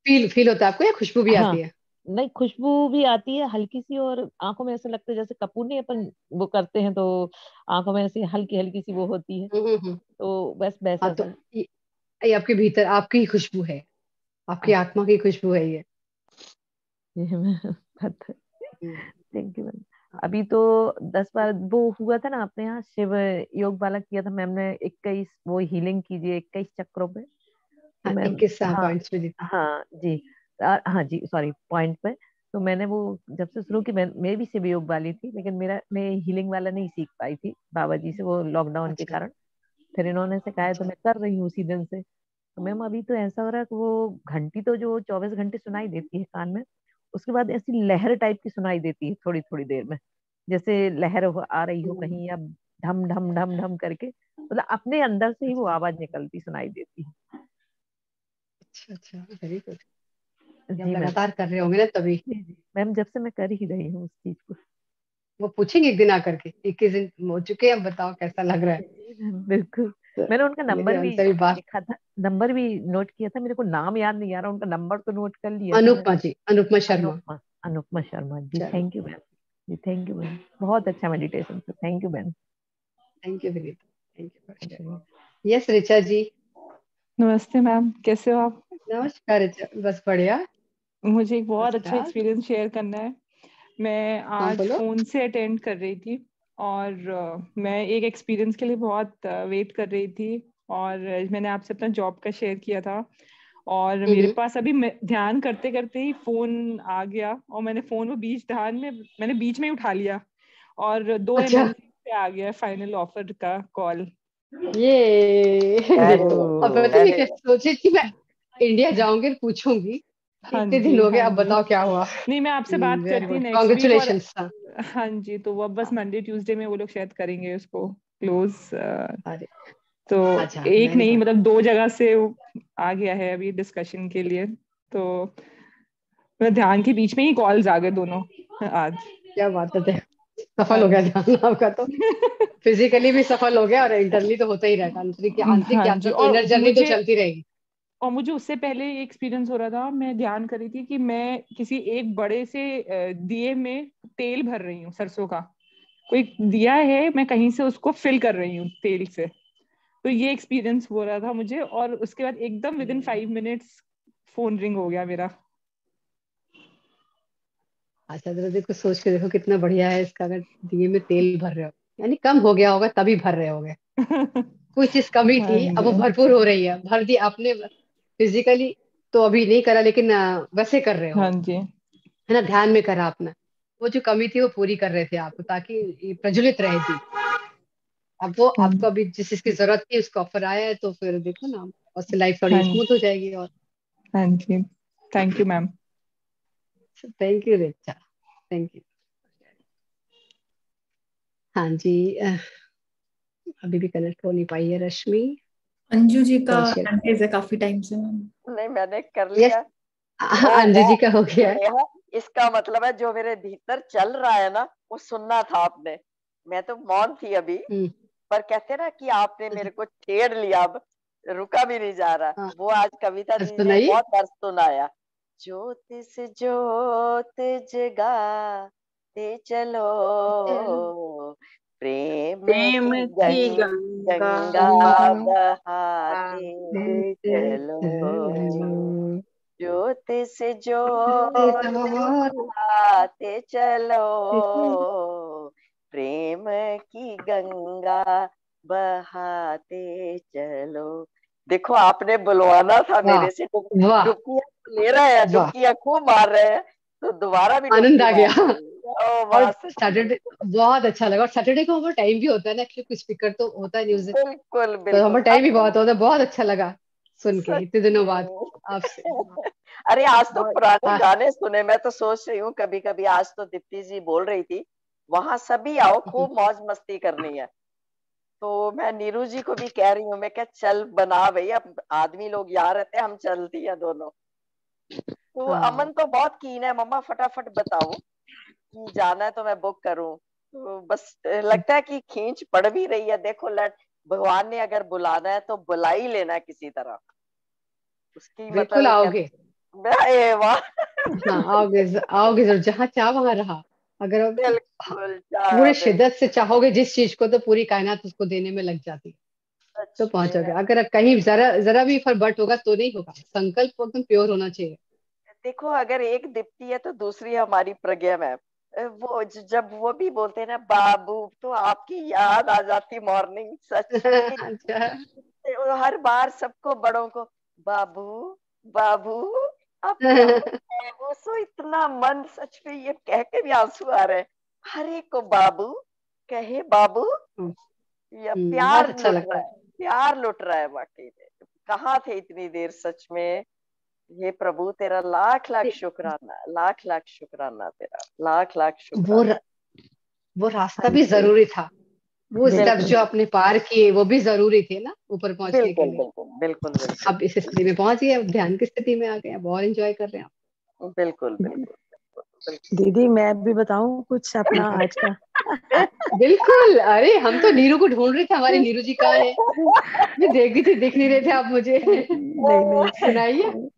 फील फील होता है आपको या खुशबू भी हाँ। आती है? नहीं, खुशबू भी आती है हल्की सी, और आंखों में ऐसा लगता है जैसे कपूर नहीं अपन वो करते हैं, तो आंखों में ऐसी हल्की हल्की सी वो होती है, हम्म। तो बस हाँ वैसा तो सा। ये आपके भीतर आपकी ही खुशबू है, आपकी अच्छा। आत्मा की खुशबू है ये। ये मैं पता। हम्म, थैंक यू मैम। हाँ अभी तो 10 बार वो हुआ था ना अपने यहाँ, शिव योग वाला किया था मैम ने, 21 वो हीलिंग कीजिए 21 चक्रों पे, तो हाँ, मैम। 21 हाँ पॉइंट्स में दी थी। हाँ जी। हाँ जी, सॉरी, पॉइंट पे। तो मैंने वो जब से शुरू की, मैं भी शिव योग वाली थी, लेकिन मैं हीलिंग वाला नहीं सीख पाई थी बाबा जी से, वो लॉकडाउन के अच्छा। कारण। फिर इन्होंने सिखाया तो अच्छा। मैं कर रही हूँ उसी दिन से। तो मैम अभी तो ऐसा हो रहा है कि वो घंटी तो जो 24 घंटे सुनाई देती है कान में, उसके बाद ऐसी लहर टाइप की सुनाई देती है थोड़ी थोड़ी देर में, जैसे लहर आ रही हो हम्म, कहीं, या ढम ढम ढम ढम करके, मतलब अपने अंदर से ही वो अच्छा आवाज निकलती सुनाई देती है। अच्छा अच्छा, वेरी गुड। आप जी मैम। लगातार कर रहे होंगे ना तभी। जी जी मैम, जब से मैं कर ही रही हूँ उस चीज को। वो पूछेंगे एक दिन आकर के 21 दिन हो चुके हैं, अब बताओ कैसा लग रहा है। जी मैम, बिल्कुल। तो मैंने उनका मेरे नंबर भी उनसे भी बात। लिखा था, नंबर भी नोट किया था, मेरे को नाम याद नहीं आ रहा, उनका नंबर तो नोट कर लिया था मैंने। अनुपमा जी, अनुपमा शर्मा। अनुपमा, अनुपमा शर्मा जी, चलो, thank you ma'am. Ji thank you ma'am, बहुत अच्छा मेडिटेशन था, thank you ma'am. Thank you Vinita, thank you for sharing. Yes Richa ji. नमस्ते मैम, कैसे हो आप? नमस्कार ऋचा, बस बढ़िया। मुझे एक बहुत अच्छा नमस्कार। एक्सपीरियंस शेयर करना है। मैं हाँ आज बोलो। फोन से अटेंड कर रही थी, और मैं एक एक्सपीरियंस के लिए बहुत वेट कर रही थी, और मैंने आपसे अपना जॉब का शेयर किया था, और मेरे हम्म। पास अभी ध्यान करते करते ही फोन आ गया, और मैंने फोन को बीच ध्यान में मैंने बीच में ही उठा लिया, और 2 अच्छा, MLC से आ गया फाइनल ऑफर का कॉल। ये वेरी देखो, गुड, अब पता नहीं वेरी क्या गुड। सोची थी मैं, इंडिया जाऊंगी और पूछूंगी हाँ इतने दिन जी, हो गए, हाँ अब जी। बताओ क्या हुआ। नहीं, मैं आपसे बात वेरी करती गुड, नेक्स्ट वीक, और कॉन्ग्रेचुलेशन। हाँ। हाँ जी, तो वो अब बस मंडे ट्यूसडे में वो लोग शायद करेंगे उसको क्लोज। अरे, तो अच्छा, एक वेरी नहीं, गुड। मतलब 2 जगह से वो आ गया है अभी डिस्कशन के लिए, तो मैं ध्यान के बीच में ही कॉल्स आ गए दोनों आज। क्या बात है, सफल हाँ हो गया जी। ध्यान आपका तो। फिजिकली भी सफल हो गया और इंटरनली तो होता ही रहेगा, आंतरिक आंतरिक हाँ जी। यात्रा तो, इनर जर्नी तो चलती रहेगी। और मुझे उससे पहले एक्सपीरियंस हो रहा था, मैं ध्यान कर रही थी कि मैं किसी एक बड़े से दिए में तेल भर रही हूँ, सरसों का कोई दिया है, मैं कहीं से उसको फिल कर रही हूँ तेल से। तो ये एक्सपीरियंस हो रहा था मुझे, और उसके बाद एकदम with in 5 minutes phone ring हो गया मेरा। अच्छा, जरा देखो, सोच के देखो कितना बढ़िया है इसका, अगर दिए में तेल भर रहे हो, यानी कम हो गया होगा तभी भर रहे होगे। कोई चीज कमी हाँ थी, अब वो जी। भरपूर हो रही है, भर दिया आपने फिजिकली। तो अभी नहीं करा, लेकिन वैसे कर रहे हाँ हो, जी। है ना, ध्यान में करा आपने। वो जो कमी थी वो पूरी कर रहे थे आप, ताकि ये प्रज्वलित रहे दी। अब वो हाँ आपको अभी जिस चीज की जरूरत थी उसका ऑफर आया है, तो फिर देखो ना, उससे लाइफ थोड़ी हाँ स्मूथ हो जाएगी। और हाँ जी, thank you ma'am. Thank you Richa, thank you. हाँ जी, अभी भी कनेक्ट हो नहीं पाई है रश्मि। अंजू जी का थोड़ा शेयर। हैंड रेज है काफी टाइम से मैम। नहीं, मैंने कर यस, लिया। अंजू ओहो, जी का हो गया है। नेहा, इसका मतलब है जो मेरे भीतर चल रहा है ना, वो सुनना था आपने। मैं तो मौन थी अभी, हम्म। पर कहते हैं ना कि आपने अच्छा, मेरे को छेड़ लिया, अब रुका भी नहीं जा रहा। हाँ, वो आज कविता आज जी ने सुनाइए। बहुत दर्द सुनाया। ज्योत से ज्योत जगाते चलो, चलो, प्रेम प्रेम की की गंगा गंगा चलो, बहाते चलो, चलो, ज्योत से ज्योत जगाते चलो, प्रेम की गंगा बहाते चलो। देखो, आपने बुलवाना था वाह मेरे से। वाह डुबकियां तो ले रहे हैं, वाह, डुबकियां खूब मार रहे हैं, तो दोबारा भी आनंद डुबकी आ गया। मारेंगे। ओ और बस, सैटरडे बहुत अच्छा लगा, और सैटरडे को हमारा टाइम भी होता है ना, एक्चुअली कुछ स्पीकर तो होता है न्यूज, बिल्कुल तो बिल्कुल। हमारा टाइम भी अब बहुत होता है, बहुत अच्छा लगा। सुन के इतने दिनों बाद आपसे। अरे आज तो बहुत पुराने आ, गाने सुने, मैं तो सोच रही हूँ कभी कभी, आज तो दीप्ति जी बोल रही थी वहां सभी आओ, खूब मौज मस्ती करनी है। तो मैं नीरू जी को भी कह रही हूँ, मैं क्या चल बना भाई, अब आदमी लोग यहाँ रहते हैं, हम चलती है दोनों। तो हाँ अमन तो बहुत कीन है, मम्मा फटाफट बताओ कि जाना है तो मैं बुक करूं। तो बस लगता है कि खींच पड़ भी रही है, देखो लट भगवान ने अगर बुलाना है तो बुला ही लेना है किसी तरह, उसकी मतलब बिल्कुल एक आओगे। ए वाह। हाँ आओगे, आओगे जरूर, जहाँ चाह वहां रहा। अगर आप हाँ, बिल्कुल पूरे बिल्कुल। शिद्दत से चाहोगे जिस चीज को, तो पूरी कायनात उसको देने में लग जाती है, तो सच पहुंचोगे। में अगर कहीं जरा जरा भी फरबट होगा तो नहीं होगा, संकल्प एकदम प्योर होना चाहिए। देखो, अगर एक दीप्ति है तो दूसरी हमारी प्रज्ञा मैम, वो जब वो भी बोलते हैं ना बाबू, तो आपकी याद आ जाती मॉर्निंग, सच में। अच्छा। वो हर बार सबको बड़ों को बाबू बाबू, आपके अमन है वो, सो इतना मन, सच में ये कह के भी आंसू आ रहे हैं, हर एक को बाबू कहे बाबू, या बहुत प्यार अच्छा लुट लगता रहा है। है, प्यार लुट रहा है वाकई में। कहाँ थे इतनी देर, सच में। हे प्रभु तेरा लाख लाख शुक्राना, लाख लाख शुक्राना तेरा, लाख लाख वो शुक्राना। वो रास्ता हाँ भी जी, जरूरी था, वो स्टेप्स बिल्कुल बिल्कुल। जो आपने पार किए वो भी जरूरी थे ना ऊपर पहुंचने के बिल्कुल लिए। बिल्कुल बिल्कुल बिल्कुल अब इस स्थिति में पहुंच गए, अब ध्यान की स्थिति में आ गए, अब और एंजॉय कर रहे हैं बिल्कुल बिल्कुल बिल्कुल। दीदी मैं भी बताऊं कुछ अपना आज का। आप। बिल्कुल, अरे हम तो नीरू को ढूंढ रहे थे, हमारी नीरू जी कहाँ है। मैं देख रही थी, दिख नहीं रहे थे आप मुझे। नहीं नहीं, सुनाइए।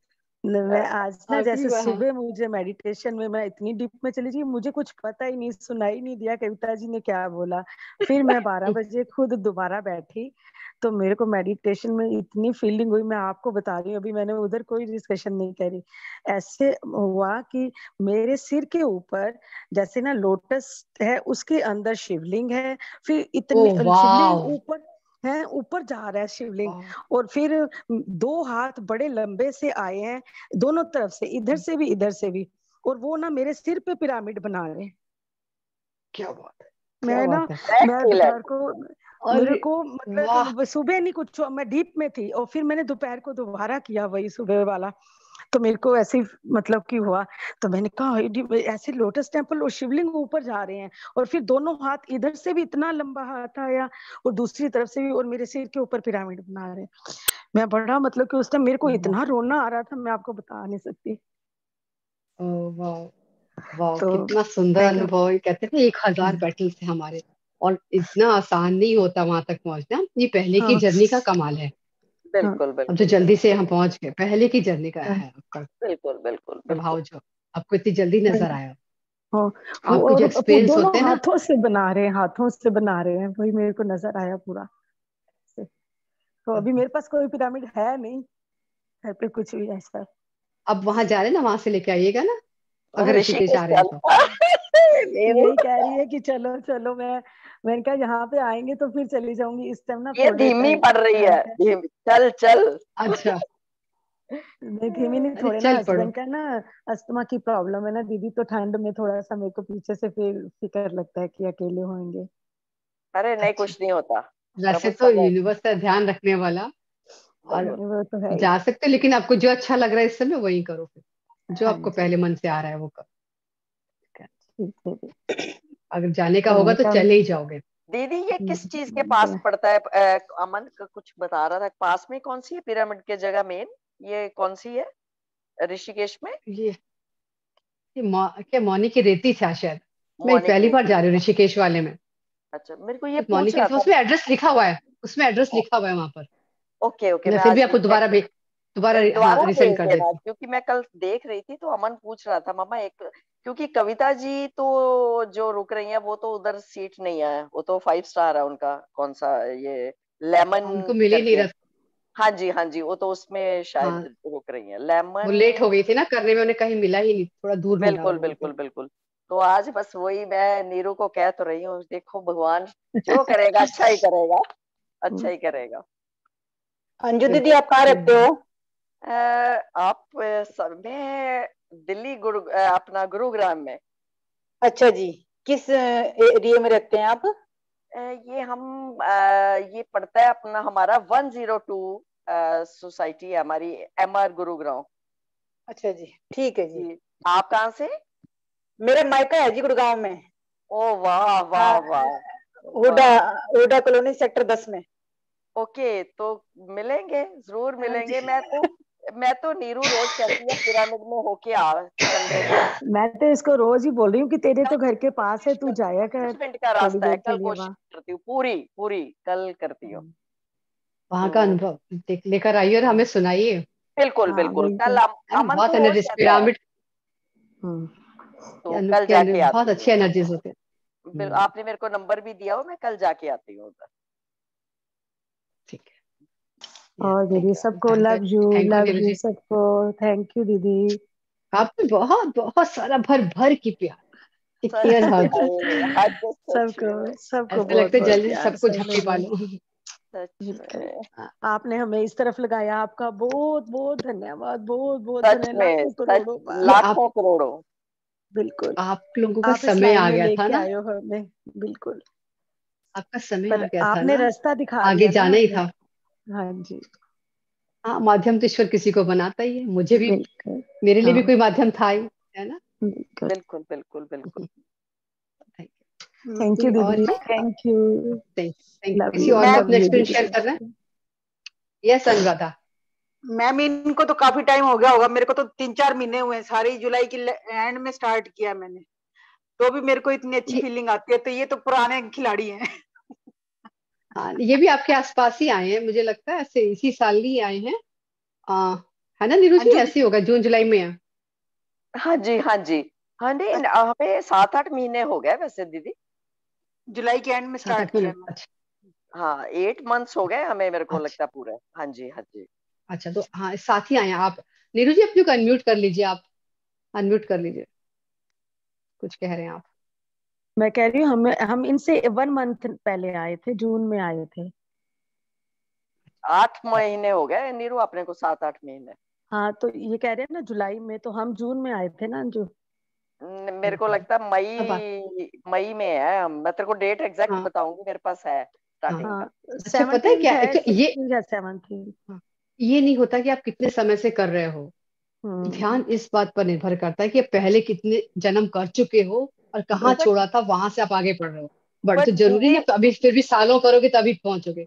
मैं आज ना आप ही जैसे वहाँ। सुबह मुझे मेडिटेशन में मैं इतनी डीप में चली गई, मुझे कुछ पता ही नहीं, सुनाई नहीं दिया कविता जी ने क्या बोला। फिर मैं 12 बजे खुद दोबारा बैठी, तो मेरे को मेडिटेशन में इतनी फीलिंग हुई, मैं आपको बता रही हूँ, अभी मैंने उधर कोई डिस्कशन नहीं करी। ऐसे हुआ कि मेरे सिर के ऊपर जैसे ना लोटस है, उसके अंदर शिवलिंग है, फिर ओ इतनी शिवलिंग वाह। ऊपर है, ऊपर जा रहा है शिवलिंग। वाह। और फिर 2 हाथ बड़े लंबे से आए हैं, दोनों तरफ से, इधर से भी इधर से भी, और वो ना मेरे सिर पे पिरामिड बना रहे हैं। क्या बात है, क्या मैं ना, बात है। मैं एक्सीलेंट। दोपहर को, मेरे अरे को वाह। मतलब सुबह नहीं कुछ, मैं डीप में थी, और फिर मैंने दोपहर को दोबारा किया वही सुबह वाला, तो मेरे को ऐसे ही मतलब कि हुआ। तो मैंने कहा ऐसे लोटस टेम्पल और शिवलिंग ऊपर जा रहे हैं, और फिर दोनों हाथ, इधर से भी इतना लंबा हाथ आया और दूसरी तरफ से भी, और मेरे सिर के ऊपर पिरामिड बना रहे हैं। मैं बड़ा मतलब कि उस टाइम मेरे को वाह। इतना रोना आ रहा था, मैं आपको बता नहीं सकती। ओ वाह। वाह, तो कितना सुंदर मैं अनुभव है। कहते थे 1000 बैटल थे हमारे, और इतना आसान नहीं होता वहां तक पहुंचना, ये पहले की हाँ जर्नी का कमाल है। हाँ बिल्कुल अब जो बिल्कुल जल्दी से बिल्कुल हम पहुंच गए, पहले की जर्नी का हाँ है आपका बिल्कुल बिल्कुल बिल्कुल। प्रभाव, जो आपको इतनी जल्दी नजर आया। हाँ। आपके और जो वो एक्सपीरियंस दोनों होते हैं ना। हाथों से बना रहे हैं, हाथों से बना रहे हैं, वही मेरे को नजर आया पूरा से। तो अभी मेरे पास कोई पिरामिड है नहीं घर पे, कुछ भी ऐसा। अब वहां जा रहे हैं ना, वहां से लेके आइएगा ना, अगर ऋषिकेश ऋषिकेश आ रहे हैं चल। तो। नीरू, यही कह रही है कि चलो चलो, मैंने कहा यहाँ पे आएंगे तो फिर चली जाऊंगी, इस टाइम ना ये थोड़े धीमी पड़ रही है, धीमी, चल चल। अच्छा। नहीं धीमी नहीं, अरे थोड़े ना चल पड़ो। हस्बैंड का ना अस्थमा की प्रॉब्लम है ना दीदी, तो ठंड में थोड़ा सा मेरे को पीछे से फिर फिक्र लगता है कि अकेले होंगे। अरे नहीं, अच्छा, कुछ नहीं होता, वैसे प्रभु तो सब है। यूनिवर्स का ध्यान रखने वाला। और बिल्कुल। वो तो है ही। जा सकते, लेकिन आपको जो अच्छा लग रहा है इस समय वही करो, फिर जो हाँ आपको जी, पहले मन से आ रहा है वो करो। ठीक है दीदी। अगर जाने का तो होगा मैंने तो कहा चले ही जाओगे। दीदी ये किस चीज के पास पड़ता है, अमन का कुछ बता रहा था, पास में कौन सी है पिरामिड की जगह मेन, ये कौन सी है ऋषिकेश में? क्या मौनी की रेती था शायद। मैं मौनी की पहली बार रेती। जा रही हूँ ऋषिकेश वाले में। अच्छा, मेरे को ये मौनी पूछ की रहा रेती, था। उसमें एड्रेस लिखा हुआ है, उसमें एड्रेस लिखा हुआ है वहां पर। ओके ओके, मैं मैं फिर भी आज आपको दोबारा दोबारा, हाँ, दोबारा रिसेंड भेज कर देना, देती हूँ। क्योंकि मैं कल देख रही थी तो अमन पूछ रहा था मम्मा एक, क्योंकि कविता जी तो जो रुक रही हैं वो तो उधर सीट नहीं है, वो तो 5 स्टार है उनका, कौन सा ये, लेमन उनको मिल ही नहीं करके। रहा। हाँ जी, वो तो उसमें शायद हाँ, रुक रही है, वो लेट लेमन। हो गई थी ना करने में, उन्हें कहीं मिला ही नहीं, थोड़ा दूर ढूंढा बिल्कुल उन्होंने बिल्कुल फिर। बिल्कुल। तो आज बस वही मैं नीरू को कह तो रही हूँ, देखो भगवान जो करेगा अच्छा ही करेगा, अच्छा ही करेगा। अंजू दीदी आप कहाँ रहते बिल्कुल। हो? आप मैं दिल्ली अपना गुरुग्राम में। अच्छा जी, किस एरिया में रहते हैं आप? ये हम ये पड़ता है अपना हमारा 102 सोसाइटी है हमारी, MR गुरुग्राम। अच्छा जी, ठीक है जी। जी, आप कहाँ से? मेरा मायका है जी गुड़गांव में। ओ वाह वाह वाह ओडा, वाह। ओडा कॉलोनी सेक्टर 10 में। ओके, तो मिलेंगे, जरूर हाँ जी। मिलेंगे। मैं तो नीरू रोज कहती है पिरामिड में होके आ संडे को। मैं तो इसको रोज ही बोल रही हूँ कि तेरे तो कल घर के पास है, कोशिश तू करती जाया हूँ, कर 10 मिनट का थोड़ी रास्ता है, देर के कल लिए कोशिश वहाँ। करती हूँ, पूरी पूरी कल करती हूँ। वहां का तो अनुभव लेकर आइए और हमें सुनाइए। बिल्कुल हाँ बिल्कुल, कल बिल्कुल। है ना, अमन बहुत तो रोज एनर्जीज कहता है, पिरामिड हम्म। तो कल के जाके बहुत आती अच्छी हूँ। एनर्जीज होते हैं। आपने मेरे को नंबर भी दिया हो, मैं कल जाके आती हूँ उधर। ठीक है। और दीदी सबको love thank you Neeru you ji. सबको, थैंक यू दीदी। आपको बहुत बहुत सारा भर भर की प्यार, सच केयर में, हग। आज तो सच सबको में, सबको ऐसा बहुत लगता है बहुत जल्दी से प्यार सबको सब झपकी लोगों पालो। सच बिल्कुल। में, आपने हमें इस तरफ लगाया, आपका बहुत बहुत धन्यवाद, बहुत बहुत सच धन्यवाद, में, लाखों सच, करोड़ों बार। ये आप लाखों करोड़ों। बिल्कुल। आप लोगों का आप इस समय लाइन आ में गया था लेके ना, आए हो हमें। बिल्कुल। आपका समय आ पर गया था आपने ना, रास्ता दिखा आगे दिया ना जाना ही हमें। था। हाँ जी। हाँ, माध्यम तो ईश्वर किसी को बनाता ही है, मुझे भी, बिल्कुल। मेरे लिए भी हाँ कोई माध्यम था ही, है ना। बिल्कुल। बिल्कुल बिल्कुल बिल्कुल। थैंक यू कोई और दीदी, जी? Thank you. Thank you. Love किसी यू और को मैं अपना लव यू एक्सपीरियंस शेयर दीदी। कर रहे हैं? यस अनुराधा। मैम इनको तो काफी टाइम हो गया होगा, मेरे को तो 3-4 महीने हुए हैं, सारी जुलाई की एंड में स्टार्ट किया मैंने, तो भी मेरे को इतनी अच्छी ये फीलिंग आती है, तो ये तो पुराने खिलाड़ी हैं। हाँ, ये भी आपके आसपास ही आए हैं, मुझे लगता है ऐसे इसी साल ही आए हैं। आ, है ना नीरू जी, अंजू जी, ऐसे ही होगा, जून जुलाई में है। हाँ जी हाँ जी, हाँ जी, हमें 7-8 महीने हो गए वैसे दीदी। जुलाई के एंड में सात स्टार्ट आठ किया महीने मैंने। अच्छा। हाँ, 8 मंथ्स हो गए हमें, मेरे को अच्छा लगता है पूरे। हाँ जी हाँ जी। अच्छा, तो हाँ साथ ही आए हैं आप। नीरू जी अपने को अनम्यूट कर लीजिए आप, अनम्यूट कर लीजिए, कुछ कह रहे हैं आप। मैं कह रही हूँ हम इनसे 1 मंथ पहले आए थे, जून में आए थे। 8 महीने हो गए नीरू, अपने को 7-8 महीने। हाँ तो ये कह रहे हैं ना जुलाई में, तो हम जून में आए थे ना अंजू। मेरे को लगता है अब बात, मई में है हम। मैं तेरे को डेट एग्जैक्ट हाँ बताऊंगी, मेरे पास है हाँ। स्टार्टिंग का। हाँ अच्छा पता है 17th क्या, है, एक तो ये 16 या 17th। हाँ, ये नहीं होता कि आप कितने समय से कर रहे हो, हम्म। ध्यान इस बात पर निर्भर करता है कि आप पहले कितने जन्म कर चुके हो और कहाँ बस। बट छोड़ा था, वहां से आप आगे बढ़ रहे हो। बट बट तो जरूरी दीदी, नहीं, अभी फिर भी सालों करोगे तभी पहुंचोगे।